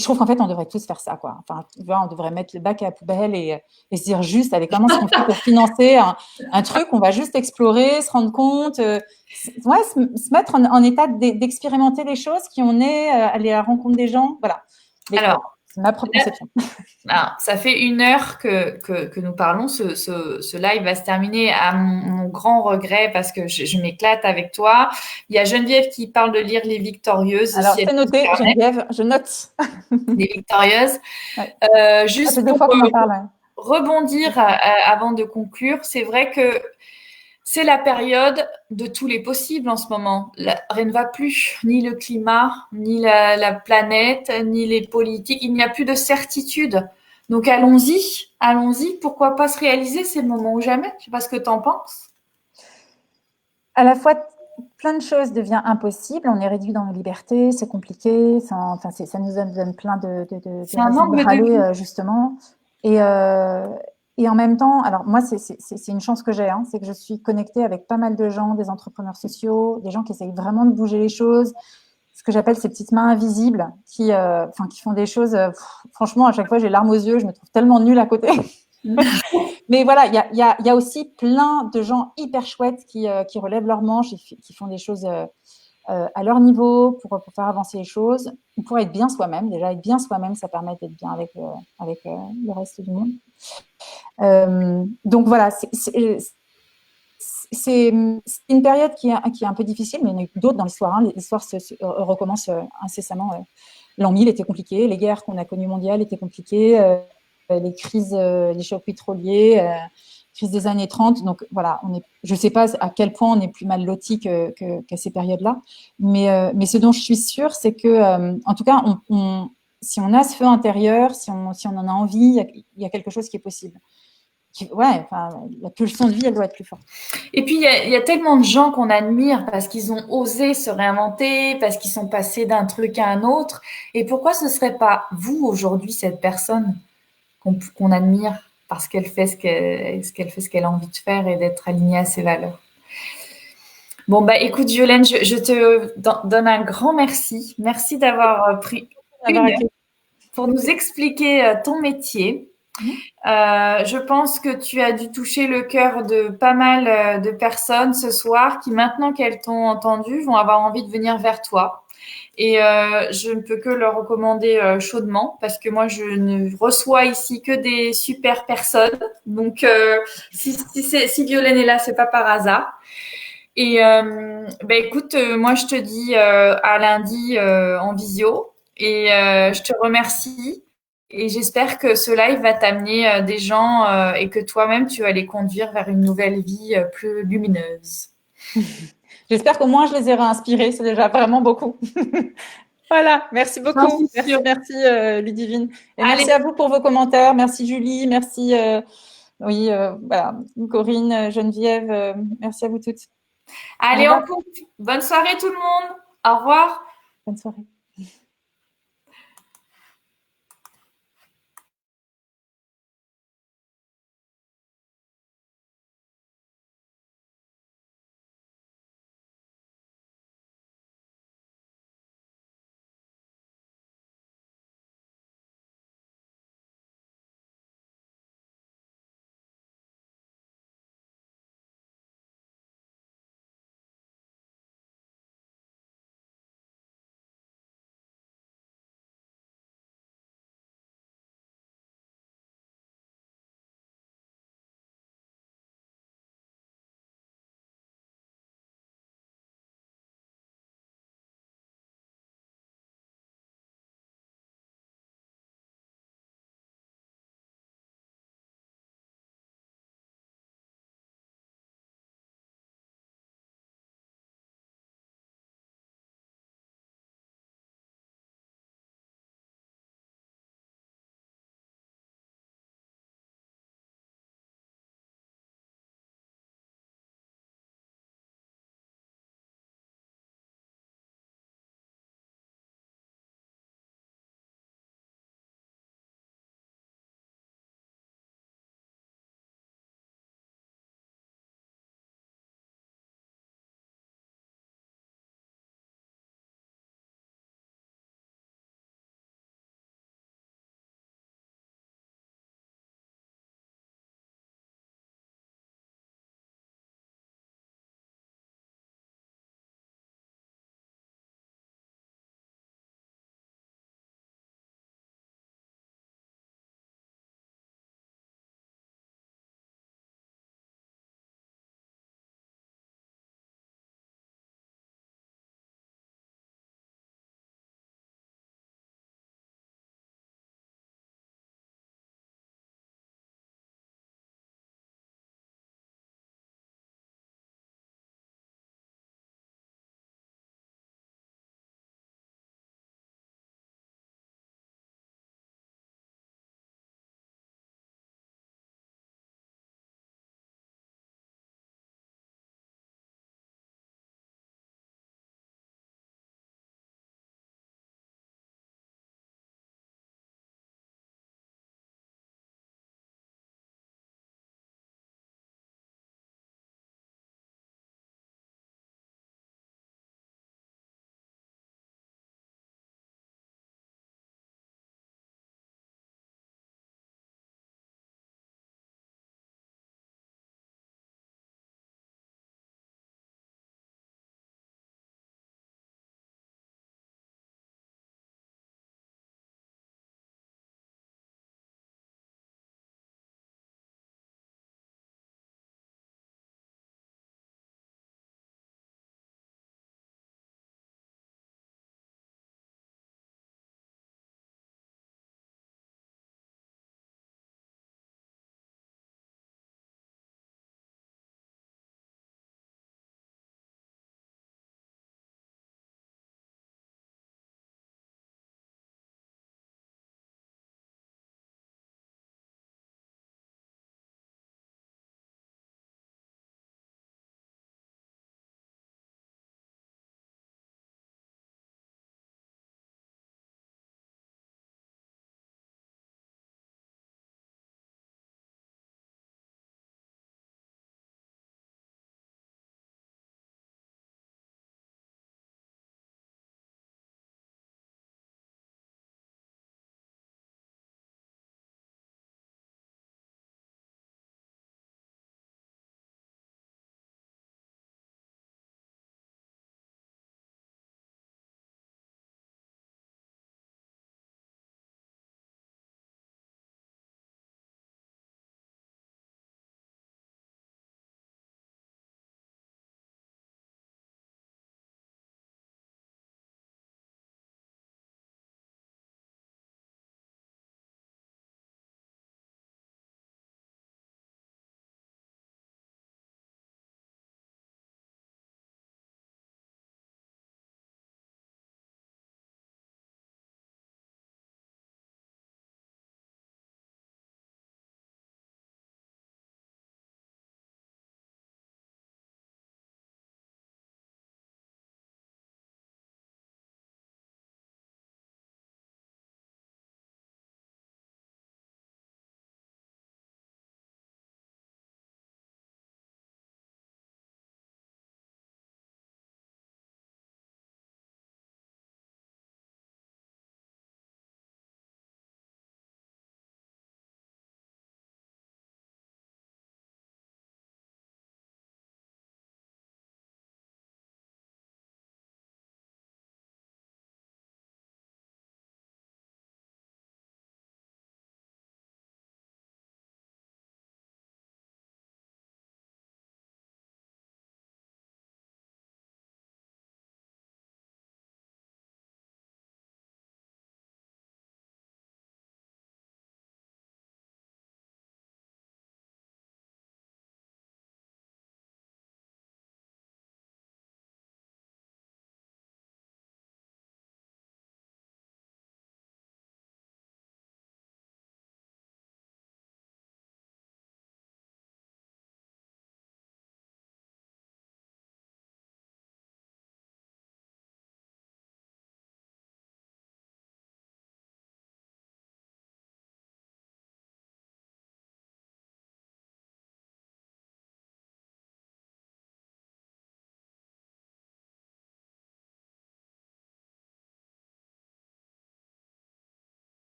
je trouve qu'en fait, on devrait tous faire ça, quoi. Enfin, tu vois, on devrait mettre le bac à la poubelle et se dire juste, allez, comment est-ce qu'on fait pour financer un truc, on va juste explorer, se rendre compte, se mettre en état d'expérimenter les choses, qui on est, aller à la rencontre des gens, voilà. Alors, c'est ma propre conception. Alors, ça fait 1 heure que nous parlons. Ce live va se terminer à mon grand regret parce que je m'éclate avec toi. Il y a Geneviève qui parle de lire Les Victorieuses. Alors, c'est noté, Geneviève, je note. Les Victorieuses. Ouais. Juste pour rebondir avant de conclure, c'est vrai que c'est la période de tous les possibles en ce moment. Rien ne va plus, ni le climat, ni la planète, ni les politiques. Il n'y a plus de certitude. Donc allons-y. Pourquoi pas se réaliser, c'est le moment ou jamais. Je sais pas ce que tu en penses. À la fois, plein de choses deviennent impossibles. On est réduit dans nos libertés, c'est compliqué. Ça nous donne plein de raisons de râler, justement. Et en même temps, alors moi, c'est une chance que j'ai, hein, c'est que je suis connectée avec pas mal de gens, des entrepreneurs sociaux, des gens qui essayent vraiment de bouger les choses, ce que j'appelle ces petites mains invisibles qui font des choses. Franchement, à chaque fois, j'ai les larmes aux yeux, je me trouve tellement nulle à côté. Mais voilà, il y a aussi plein de gens hyper chouettes qui relèvent leurs manches et qui font des choses à leur niveau pour faire avancer les choses, pour être bien soi-même. Déjà, être bien soi-même, ça permet d'être bien avec le reste du monde. Donc voilà, c'est une période qui est un peu difficile, mais il y en a eu d'autres dans l'histoire. Hein. L'histoire se recommence incessamment. L'an 1000 était compliqué, les guerres qu'on a connues mondiales étaient compliquées, les crises, les chocs pétroliers, crise des années 30. Donc voilà, je ne sais pas à quel point on est plus mal loti qu'à ces périodes-là, mais ce dont je suis sûre, c'est que, en tout cas, si on a ce feu intérieur, si on en a envie, il y a quelque chose qui est possible. La pulsion de vie, elle doit être plus forte. Et puis, il y a tellement de gens qu'on admire parce qu'ils ont osé se réinventer, parce qu'ils sont passés d'un truc à un autre. Et pourquoi ce serait pas vous, aujourd'hui, cette personne qu'on admire parce qu'elle fait ce qu'elle a envie de faire et d'être alignée à ses valeurs? Bon, écoute, Violaine, je te donne un grand merci. Merci d'avoir pris une heure pour nous expliquer ton métier. Je pense que tu as dû toucher le cœur de pas mal de personnes ce soir qui, maintenant qu'elles t'ont entendu, vont avoir envie de venir vers toi. Et je ne peux que leur recommander chaudement parce que moi, je ne reçois ici que des super personnes. Donc, si Violaine est là, c'est pas par hasard. Et écoute, moi, je te dis à lundi en visio et je te remercie. Et j'espère que ce live va t'amener des gens et que toi-même, tu vas les conduire vers une nouvelle vie plus lumineuse. J'espère qu'au moins, je les ai inspirés. C'est déjà vraiment beaucoup. Voilà, merci beaucoup. Merci Ludivine. Et merci à vous pour vos commentaires. Merci Julie, merci voilà, Corinne, Geneviève. Merci à vous toutes. Allez, on coupe. Bonne soirée tout le monde. Au revoir. Bonne soirée.